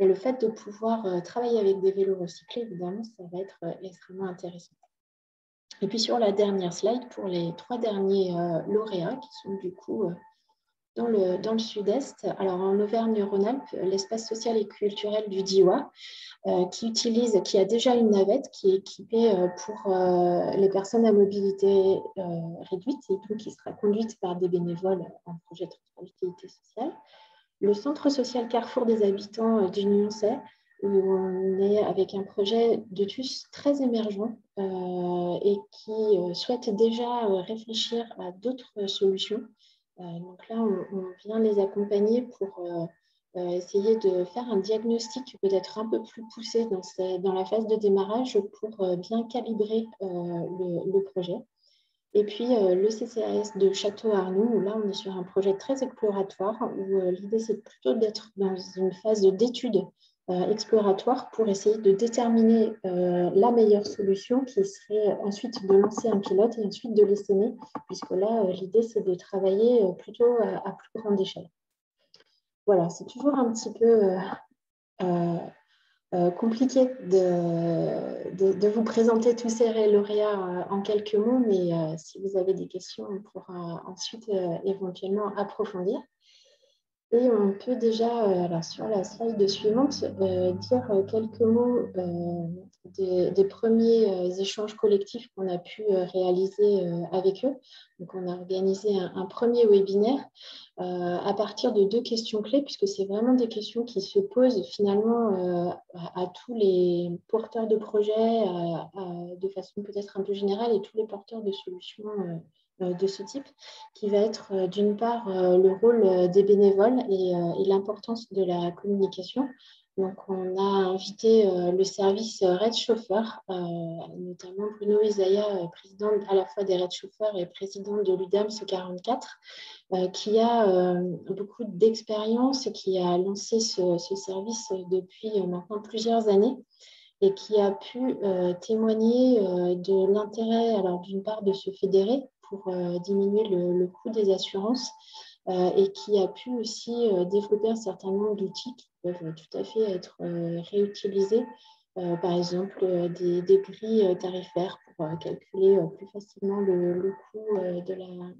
Et le fait de pouvoir travailler avec des vélos recyclés, évidemment, ça va être extrêmement intéressant. Et puis sur la dernière slide, pour les 3 derniers lauréats qui sont du coup dans le sud-est, alors en Auvergne-Rhône-Alpes, l'espace social et culturel du DIWA, qui a déjà une navette qui est équipée pour les personnes à mobilité réduite et donc qui sera conduite par des bénévoles en projet de transport d'utilité sociale. Le centre social Carrefour des habitants du Nyonçais, où on est avec un projet de TUS très émergent et qui souhaite déjà réfléchir à d'autres solutions. Donc là, on vient les accompagner pour essayer de faire un diagnostic peut-être un peu plus poussé dans la phase de démarrage pour bien calibrer le projet. Et puis le CCAS de Château-Arnoux, où là on est sur un projet très exploratoire, où l'idée c'est plutôt d'être dans une phase d'étude exploratoire pour essayer de déterminer la meilleure solution qui serait ensuite de lancer un pilote et ensuite de l'essaimer, puisque là l'idée c'est de travailler plutôt à plus grande échelle. Voilà, c'est toujours un petit peu compliqué de vous présenter tous ces lauréats en quelques mots, mais si vous avez des questions, on pourra ensuite éventuellement approfondir. Et on peut déjà, alors sur la slide suivante, dire quelques mots des premiers échanges collectifs qu'on a pu réaliser avec eux. Donc, on a organisé un premier webinaire à partir de 2 questions clés, puisque c'est vraiment des questions qui se posent finalement à tous les porteurs de projets, de façon peut-être un peu générale, et tous les porteurs de solutions de ce type, qui va être d'une part le rôle des bénévoles et l'importance de la communication. Donc, on a invité le service Red Chauffeur, notamment Bruno Isaya, président à la fois des Red Chauffeurs et président de l'UDAMS 44, qui a beaucoup d'expérience et qui a lancé ce service depuis maintenant plusieurs années, et qui a pu témoigner de l'intérêt, alors d'une part, de se fédérer pour diminuer le coût des assurances et qui a pu aussi développer un certain nombre d'outils qui peuvent tout à fait être réutilisés, par exemple des grilles tarifaires pour calculer plus facilement le coût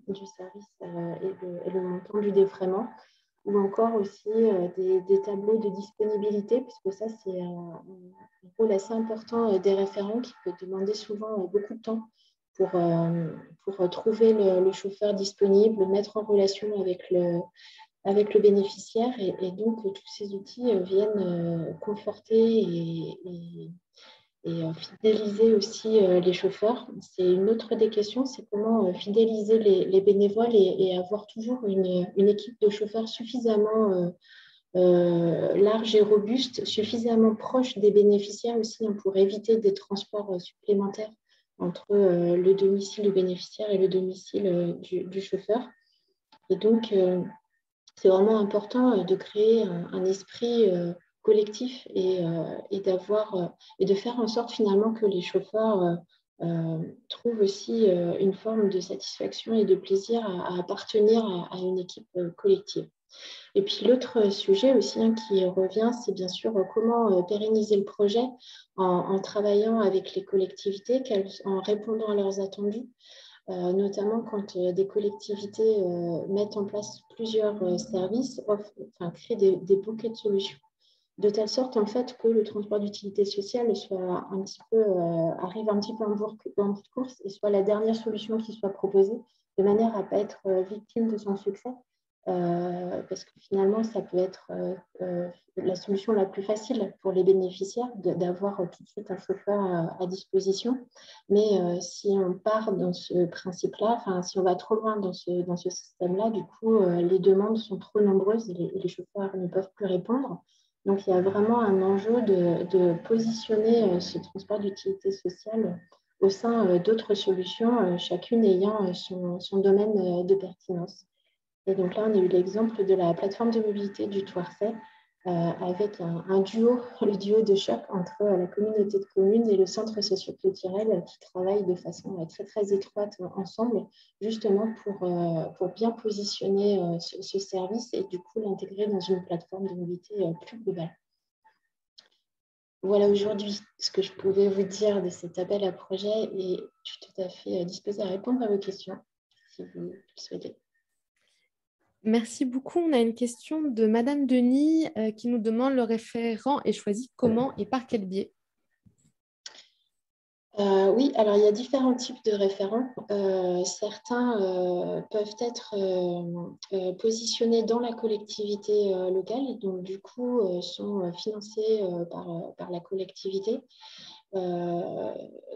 du service et le montant du défraiement, ou encore aussi des tableaux de disponibilité, puisque ça, c'est un rôle assez important des référents qui peut demander souvent beaucoup de temps pour trouver le chauffeur disponible, le mettre en relation avec le bénéficiaire. Et donc, tous ces outils viennent conforter et fidéliser aussi les chauffeurs. C'est une autre des questions, c'est comment fidéliser les bénévoles et avoir toujours une équipe de chauffeurs suffisamment large et robuste, suffisamment proche des bénéficiaires aussi, hein, pour éviter des transports supplémentaires entre le domicile du bénéficiaire et le domicile du chauffeur. Et donc, c'est vraiment important de créer un esprit collectif et de faire en sorte finalement que les chauffeurs trouvent aussi une forme de satisfaction et de plaisir à appartenir à une équipe collective. Et puis l'autre sujet aussi qui revient, c'est bien sûr comment pérenniser le projet en travaillant avec les collectivités, en répondant à leurs attendus. Notamment quand des collectivités mettent en place plusieurs services, créent des bouquets de solutions, de telle sorte en fait que le transport d'utilité sociale arrive un petit peu en bout de course et soit la dernière solution qui soit proposée, de manière à ne pas être victime de son succès. Parce que finalement, ça peut être la solution la plus facile pour les bénéficiaires d'avoir tout de suite un chauffeur à disposition. Mais si on part dans ce principe-là, si on va trop loin dans ce système-là, du coup, les demandes sont trop nombreuses et les chauffeurs ne peuvent plus répondre. Donc, il y a vraiment un enjeu de positionner ce transport d'utilité sociale au sein d'autres solutions, chacune ayant son domaine de pertinence. Et donc là, on a eu l'exemple de la plateforme de mobilité du Thouarset avec un duo, le duo de choc entre la communauté de communes et le centre socio-culturel qui travaillent de façon très, très étroite ensemble, justement pour bien positionner ce service et du coup l'intégrer dans une plateforme de mobilité plus globale. voilà aujourd'hui ce que je pouvais vous dire de cet appel à projet et je suis tout à fait disposée à répondre à vos questions si vous le souhaitez. Merci beaucoup. On a une question de Madame Denis qui nous demande le référent est choisi comment et par quel biais? Oui, alors il y a différents types de référents. Certains peuvent être positionnés dans la collectivité locale et donc du coup sont financés par la collectivité.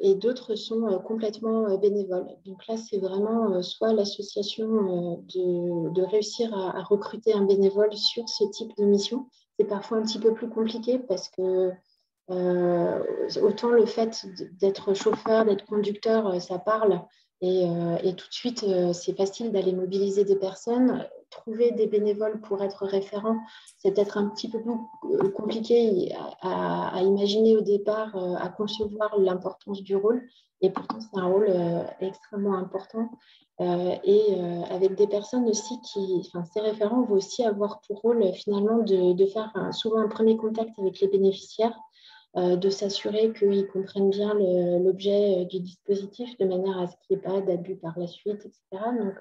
Et d'autres sont complètement bénévoles. Donc là, c'est vraiment soit l'association de réussir à recruter un bénévole sur ce type de mission. C'est parfois un petit peu plus compliqué parce que autant le fait d'être chauffeur, d'être conducteur, ça parle et tout de suite, c'est facile d'aller mobiliser des personnes. Trouver des bénévoles pour être référent, c'est peut-être un petit peu plus compliqué à imaginer au départ, à concevoir l'importance du rôle. Et pourtant, c'est un rôle extrêmement important. Avec des personnes aussi ces référents vont aussi avoir pour rôle finalement de faire souvent un premier contact avec les bénéficiaires, de s'assurer qu'ils comprennent bien l'objet du dispositif de manière à ce qu'il n'y ait pas d'abus par la suite, etc. Donc,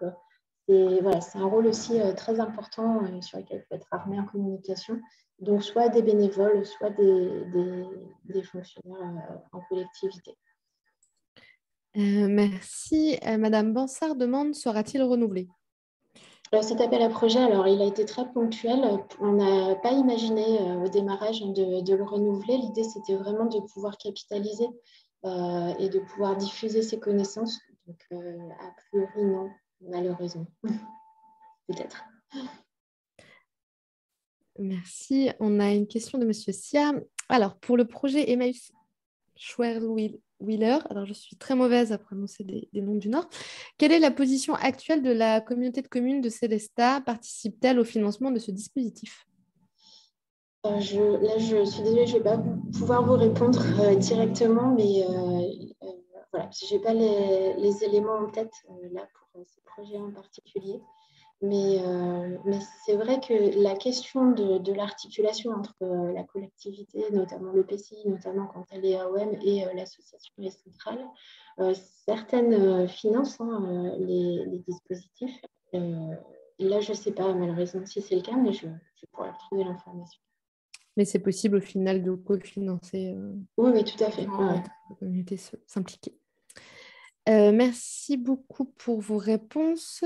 c'est un rôle aussi très important sur lequel il faut être armé en communication. Donc, soit des bénévoles, soit des fonctionnaires en collectivité. Merci. Madame Bansard demande, sera-t-il renouvelé? Alors, cet appel à projet, il a été très ponctuel. On n'a pas imaginé au démarrage de le renouveler. L'idée, c'était vraiment de pouvoir capitaliser et de pouvoir diffuser ses connaissances. Donc, a priori, non, malheureusement. Peut-être. Merci. On a une question de Monsieur Sia. Alors, pour le projet Emmaüs Schwerwiller, alors je suis très mauvaise à prononcer des noms du Nord, quelle est la position actuelle de la communauté de communes de Célestat? Participe-t-elle au financement de ce dispositif? Je suis désolée, je ne vais pas pouvoir vous répondre directement, mais voilà, je n'ai pas les éléments en tête là pour ce projet en particulier. Mais c'est vrai que la question de l'articulation entre la collectivité, notamment le PCI, notamment quand elle est AOM, et l'association est centrale, certaines financent les dispositifs. Là, je ne sais pas malheureusement si c'est le cas, mais je pourrais retrouver l'information. Mais c'est possible au final de cofinancer. Oui, tout à fait. La communauté s'impliquer. Merci beaucoup pour vos réponses.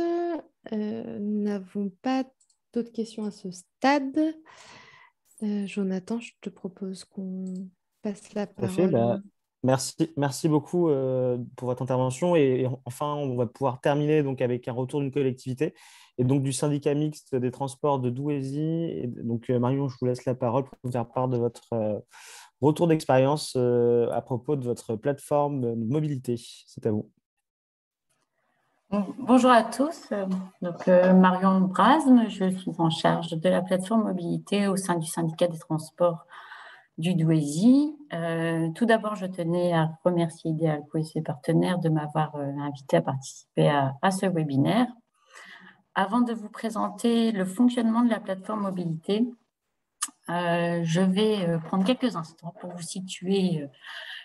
Nous n'avons pas d'autres questions à ce stade. Jonathan, je te propose qu'on passe la parole. Merci beaucoup pour votre intervention. Et enfin, on va pouvoir terminer donc, avec un retour d'une collectivité et donc du syndicat mixte des transports de Douaisis. Et donc, Marion, je vous laisse la parole pour vous faire part de votre retour d'expérience à propos de votre plateforme de mobilité. C'est à vous. Bonjour à tous, donc Marion Brasme, je suis en charge de la plateforme mobilité au sein du syndicat des transports du Douaisis. Tout d'abord, je tenais à remercier Idealco et ses partenaires de m'avoir invité à participer à ce webinaire. Avant de vous présenter le fonctionnement de la plateforme mobilité, je vais prendre quelques instants pour vous situer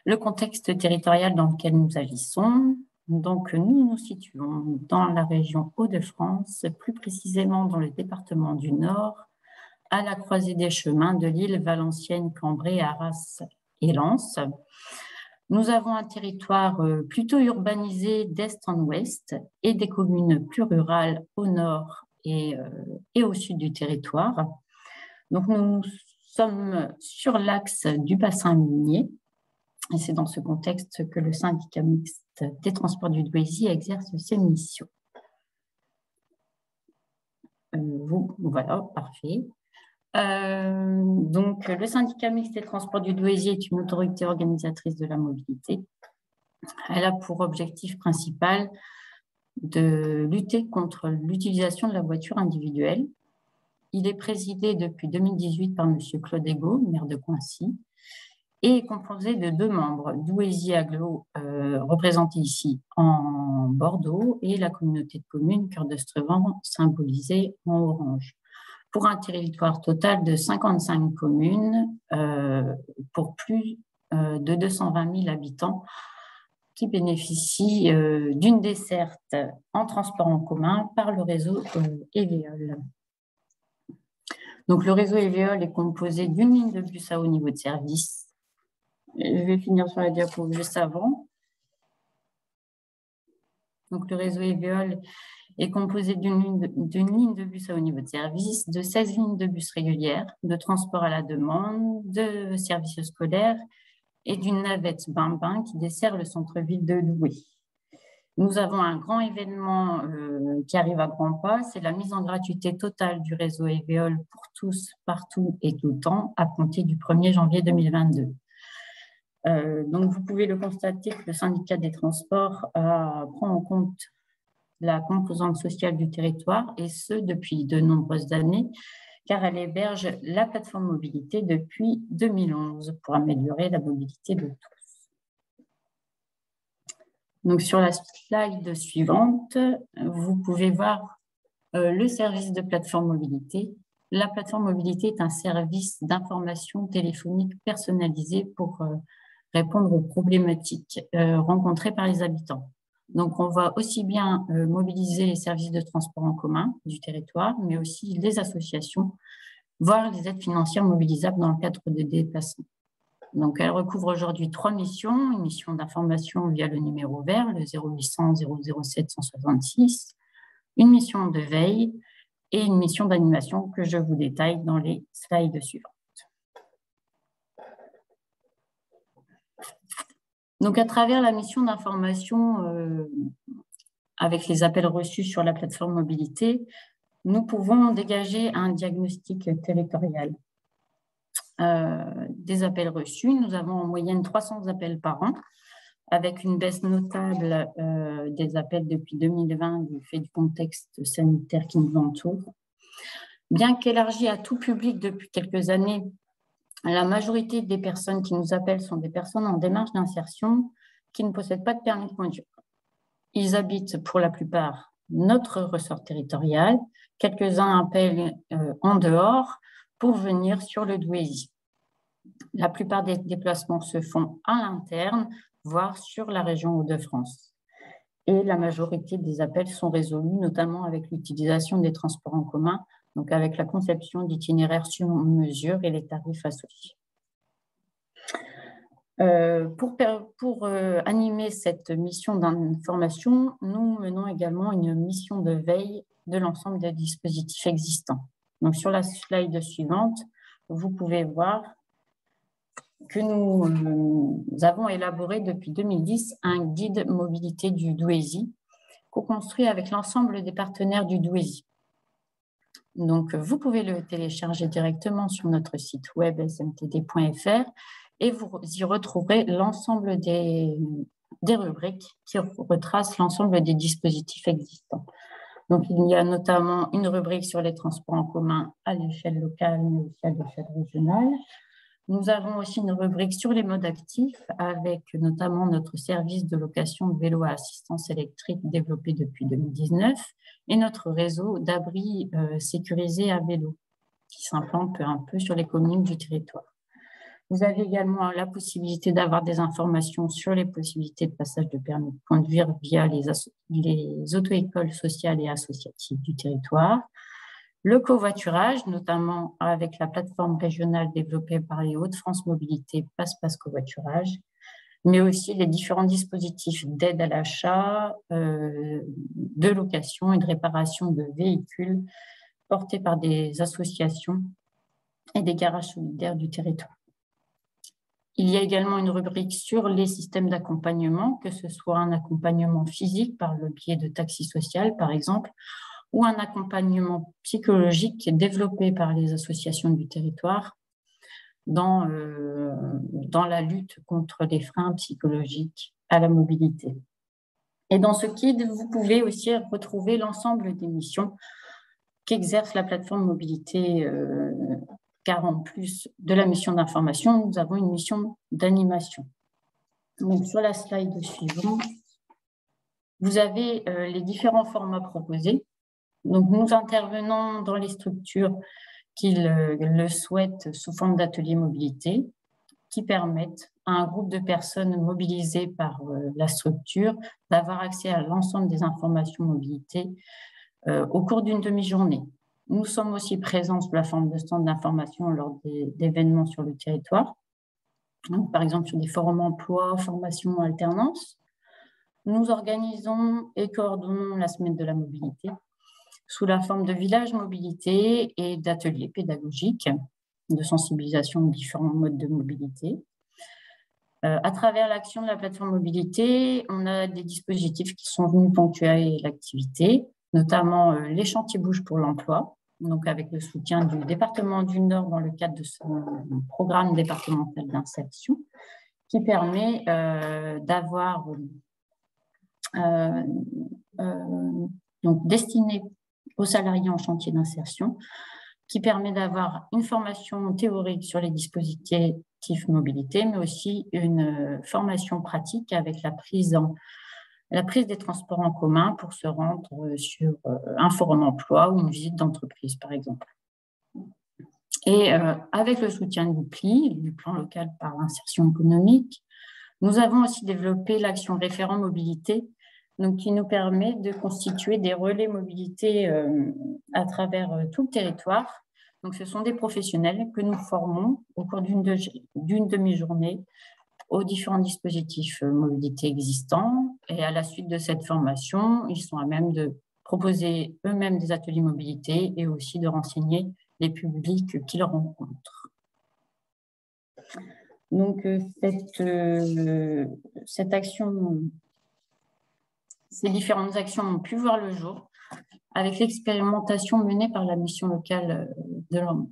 le contexte territorial dans lequel nous agissons. Donc, nous nous situons dans la région Hauts-de-France, plus précisément dans le département du Nord, à la croisée des chemins de l'île Valenciennes, Cambrai, Arras et Lens. Nous avons un territoire plutôt urbanisé d'est en ouest et des communes plus rurales au nord et au sud du territoire. Donc, nous sommes sur l'axe du bassin minier. Et c'est dans ce contexte que le syndicat mixte des transports du Douaisis exerce ses missions. Voilà, parfait. Donc, le syndicat mixte des transports du Douaisis est une autorité organisatrice de la mobilité. Elle a pour objectif principal de lutter contre l'utilisation de la voiture individuelle. Il est présidé depuis 2018 par M. Claude Egault, maire de Coincy, et est composé de 2 membres, Douaisis Agglo, représenté ici en Bordeaux, et la communauté de communes Cœur d'Ostrevent, symbolisée en orange. pour un territoire total de 55 communes pour plus de 220 000 habitants qui bénéficient d'une desserte en transport en commun par le réseau Eveol. Donc, le réseau Eveol est composé d'une ligne de bus à haut niveau de service. Je vais finir sur la diapo juste avant. Donc, le réseau Eveol est composé d'une ligne de bus à haut niveau de service, de 16 lignes de bus régulières, de transport à la demande, de services scolaires et d'une navette Bain-Bain qui dessert le centre-ville de Douai. Nous avons un grand événement qui arrive à grands pas, c'est la mise en gratuité totale du réseau Eveol pour tous, partout et tout le temps, à compter du 1er janvier 2022. Donc, vous pouvez le constater que le syndicat des transports prend en compte la composante sociale du territoire, et ce, depuis de nombreuses années, car elle héberge la plateforme mobilité depuis 2011 pour améliorer la mobilité de tous. Donc, sur la slide suivante, vous pouvez voir le service de plateforme mobilité. La plateforme mobilité est un service d'information téléphonique personnalisé pour répondre aux problématiques rencontrées par les habitants. Donc, on va aussi bien mobiliser les services de transport en commun du territoire, mais aussi les associations, voire les aides financières mobilisables dans le cadre des déplacements. Donc, elle recouvre aujourd'hui 3 missions. Une mission d'information via le numéro vert, le 0800 007 166, une mission de veille et une mission d'animation que je vous détaille dans les slides suivantes. Donc, à travers la mission d'information avec les appels reçus sur la plateforme mobilité, nous pouvons dégager un diagnostic territorial. Des appels reçus, nous avons en moyenne 300 appels par an, avec une baisse notable des appels depuis 2020 du fait du contexte sanitaire qui nous entoure. Bien qu'élargi à tout public depuis quelques années, la majorité des personnes qui nous appellent sont des personnes en démarche d'insertion qui ne possèdent pas de permis de conduire. Ils habitent pour la plupart notre ressort territorial. Quelques-uns appellent en dehors pour venir sur le Douaisis. La plupart des déplacements se font à l'interne, voire sur la région Hauts-de-France. Et la majorité des appels sont résolus, notamment avec l'utilisation des transports en commun, donc avec la conception d'itinéraires sur mesure et les tarifs associés. Pour animer cette mission d'information, nous menons également une mission de veille de l'ensemble des dispositifs existants. Donc, sur la slide suivante, vous pouvez voir que nous avons élaboré depuis 2010 un guide mobilité du Douaisis, co-construit avec l'ensemble des partenaires du Douaisis. Donc, vous pouvez le télécharger directement sur notre site web smtd.fr et vous y retrouverez l'ensemble des rubriques qui retracent l'ensemble des dispositifs existants. Donc, il y a notamment une rubrique sur les transports en commun à l'échelle locale, mais aussi à l'échelle régionale. Nous avons aussi une rubrique sur les modes actifs avec notamment notre service de location de vélos à assistance électrique développé depuis 2019 et notre réseau d'abris sécurisés à vélo qui s'implante peu à peu sur les communes du territoire. Vous avez également la possibilité d'avoir des informations sur les possibilités de passage de permis de conduire via les auto-écoles sociales et associatives du territoire. Le covoiturage, notamment avec la plateforme régionale développée par les Hauts-de-France Mobilité, Passe Covoiturage, mais aussi les différents dispositifs d'aide à l'achat, de location et de réparation de véhicules portés par des associations et des garages solidaires du territoire. Il y a également une rubrique sur les systèmes d'accompagnement, que ce soit un accompagnement physique par le biais de taxi social, par exemple, ou un accompagnement psychologique développé par les associations du territoire dans la lutte contre les freins psychologiques à la mobilité. Et dans ce guide, vous pouvez aussi retrouver l'ensemble des missions qu'exerce la plateforme mobilité, car en plus de la mission d'information, nous avons une mission d'animation. Donc, sur la slide suivante, vous avez les différents formats proposés. Donc, nous intervenons dans les structures qui le souhaitent sous forme d'ateliers mobilité, qui permettent à un groupe de personnes mobilisées par la structure d'avoir accès à l'ensemble des informations mobilité au cours d'une demi-journée. Nous sommes aussi présents sous la forme de stands d'information lors d'événements sur le territoire, donc, par exemple sur des forums emploi, formation, alternance. Nous organisons et coordonnons la semaine de la mobilité sous la forme de villages mobilité et d'ateliers pédagogiques de sensibilisation aux différents modes de mobilité. À travers l'action de la plateforme mobilité, on a des dispositifs qui sont venus ponctuer l'activité, notamment les chantiers Bouge pour l'emploi, donc avec le soutien du département du Nord dans le cadre de son programme départemental d'insertion, qui permet d'avoir, donc destiné aux salariés en chantier d'insertion, qui permet d'avoir une formation théorique sur les dispositifs mobilité, mais aussi une formation pratique avec la prise des transports en commun pour se rendre sur un forum emploi ou une visite d'entreprise, par exemple. Et avec le soutien du PLI, du plan local par l'insertion économique, nous avons aussi développé l'action référent mobilité, donc qui nous permet de constituer des relais mobilité à travers tout le territoire. Donc, ce sont des professionnels que nous formons au cours d'une demi-journée aux différents dispositifs mobilité existants. Et à la suite de cette formation, ils sont à même de proposer eux-mêmes des ateliers mobilité et aussi de renseigner les publics qu'ils rencontrent. Donc, cette action, ces différentes actions ont pu voir le jour avec l'expérimentation menée par la mission locale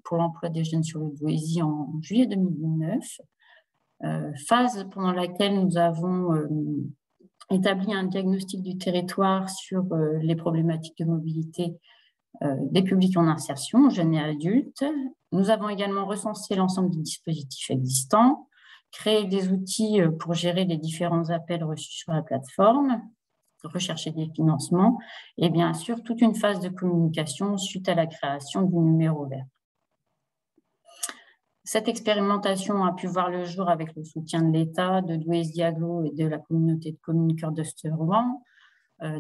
pour l'emploi des jeunes sur le Douaisis en juillet 2019, phase pendant laquelle nous avons établi un diagnostic du territoire sur les problématiques de mobilité des publics en insertion, jeunes et adultes. Nous avons également recensé l'ensemble des dispositifs existants, créé des outils pour gérer les différents appels reçus sur la plateforme, rechercher des financements et bien sûr toute une phase de communication suite à la création du numéro vert. Cette expérimentation a pu voir le jour avec le soutien de l'État, de Douaisis Agglo et de la communauté de communes Cœur d'Oster-Rouen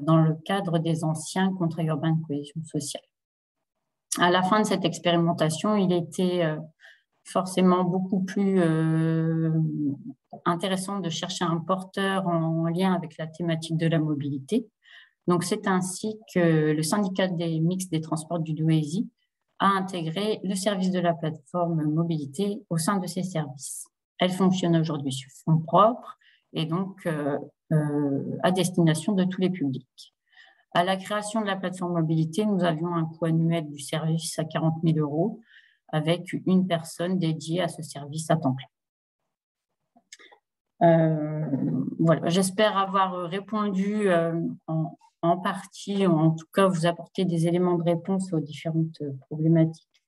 dans le cadre des anciens contrats urbains de cohésion sociale. À la fin de cette expérimentation, il était forcément beaucoup plus intéressant de chercher un porteur en lien avec la thématique de la mobilité. Donc, c'est ainsi que le syndicat des mixtes des transports du Douaisis a intégré le service de la plateforme mobilité au sein de ses services. Elle fonctionne aujourd'hui sur fonds propres et donc à destination de tous les publics. À la création de la plateforme mobilité, nous avions un coût annuel du service à 40 000 € avec une personne dédiée à ce service à temps plein. Voilà, j'espère avoir répondu en partie, en tout cas vous apporter des éléments de réponse aux différentes problématiques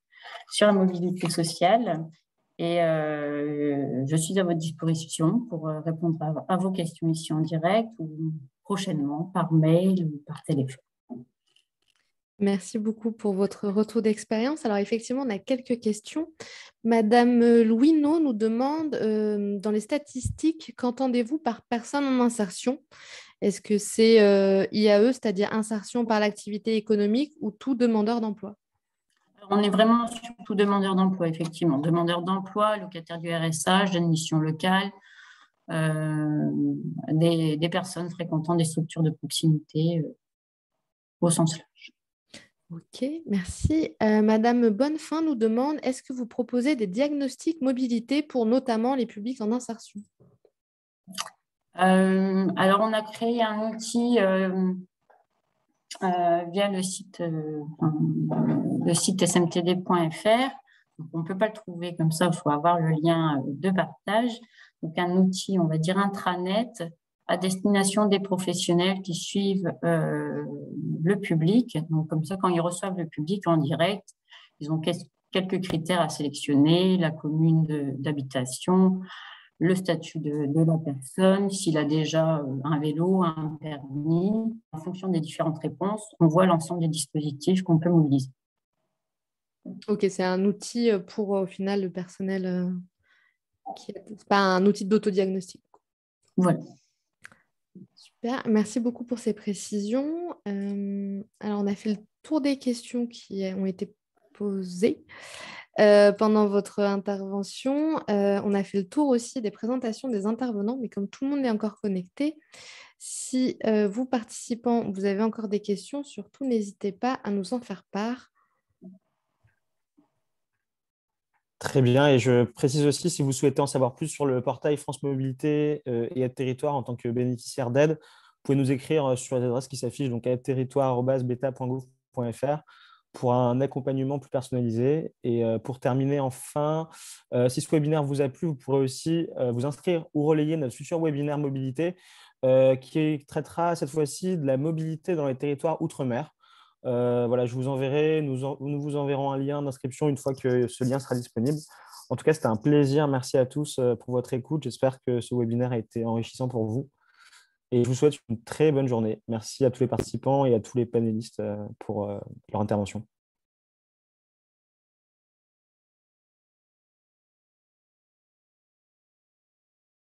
sur la mobilité sociale. Et je suis à votre disposition pour répondre à vos questions ici en direct ou prochainement par mail ou par téléphone. Merci beaucoup pour votre retour d'expérience. Alors effectivement, on a quelques questions. Madame Louineau nous demande, dans les statistiques, qu'entendez-vous par personne en insertion? Est-ce que c'est IAE, c'est-à-dire insertion par l'activité économique, ou tout demandeur d'emploi? On est vraiment sur tout demandeur d'emploi, effectivement. Demandeur d'emploi, locataire du RSA, jeunes missions locales, des personnes fréquentant des structures de proximité au sens large. Ok, merci. Madame Bonnefin nous demande, est-ce que vous proposez des diagnostics mobilité pour notamment les publics en insertion? Alors, on a créé un outil via le site smtd.fr. On ne peut pas le trouver comme ça, il faut avoir le lien de partage. Donc, un outil, on va dire, intranet à destination des professionnels qui suivent le public. Donc, comme ça, quand ils reçoivent le public en direct, ils ont quelques critères à sélectionner, la commune d'habitation, le statut de la personne, s'il a déjà un vélo, un permis. En fonction des différentes réponses, on voit l'ensemble des dispositifs qu'on peut mobiliser. Ok, c'est un outil pour au final le personnel c'est pas un outil d'autodiagnostic. Voilà. Super, merci beaucoup pour ces précisions. Alors, on a fait le tour des questions qui ont été posées pendant votre intervention. On a fait le tour aussi des présentations des intervenants, mais comme tout le monde est encore connecté, si vous, participants, vous avez encore des questions, surtout n'hésitez pas à nous en faire part. Très bien, et je précise aussi, si vous souhaitez en savoir plus sur le portail France Mobilité et Aide Territoire en tant que bénéficiaire d'aide, vous pouvez nous écrire sur les adresses qui s'affichent, donc aideterritoire@beta.gouv.fr pour un accompagnement plus personnalisé. Et pour terminer, enfin, si ce webinaire vous a plu, vous pourrez aussi vous inscrire ou relayer notre futur webinaire mobilité qui traitera cette fois-ci de la mobilité dans les territoires outre-mer. Voilà, je vous enverrai, nous vous enverrons un lien d'inscription une fois que ce lien sera disponible. En tout cas, c'était un plaisir. Merci à tous pour votre écoute. J'espère que ce webinaire a été enrichissant pour vous. Et je vous souhaite une très bonne journée. Merci à tous les participants et à tous les panélistes pour leur intervention.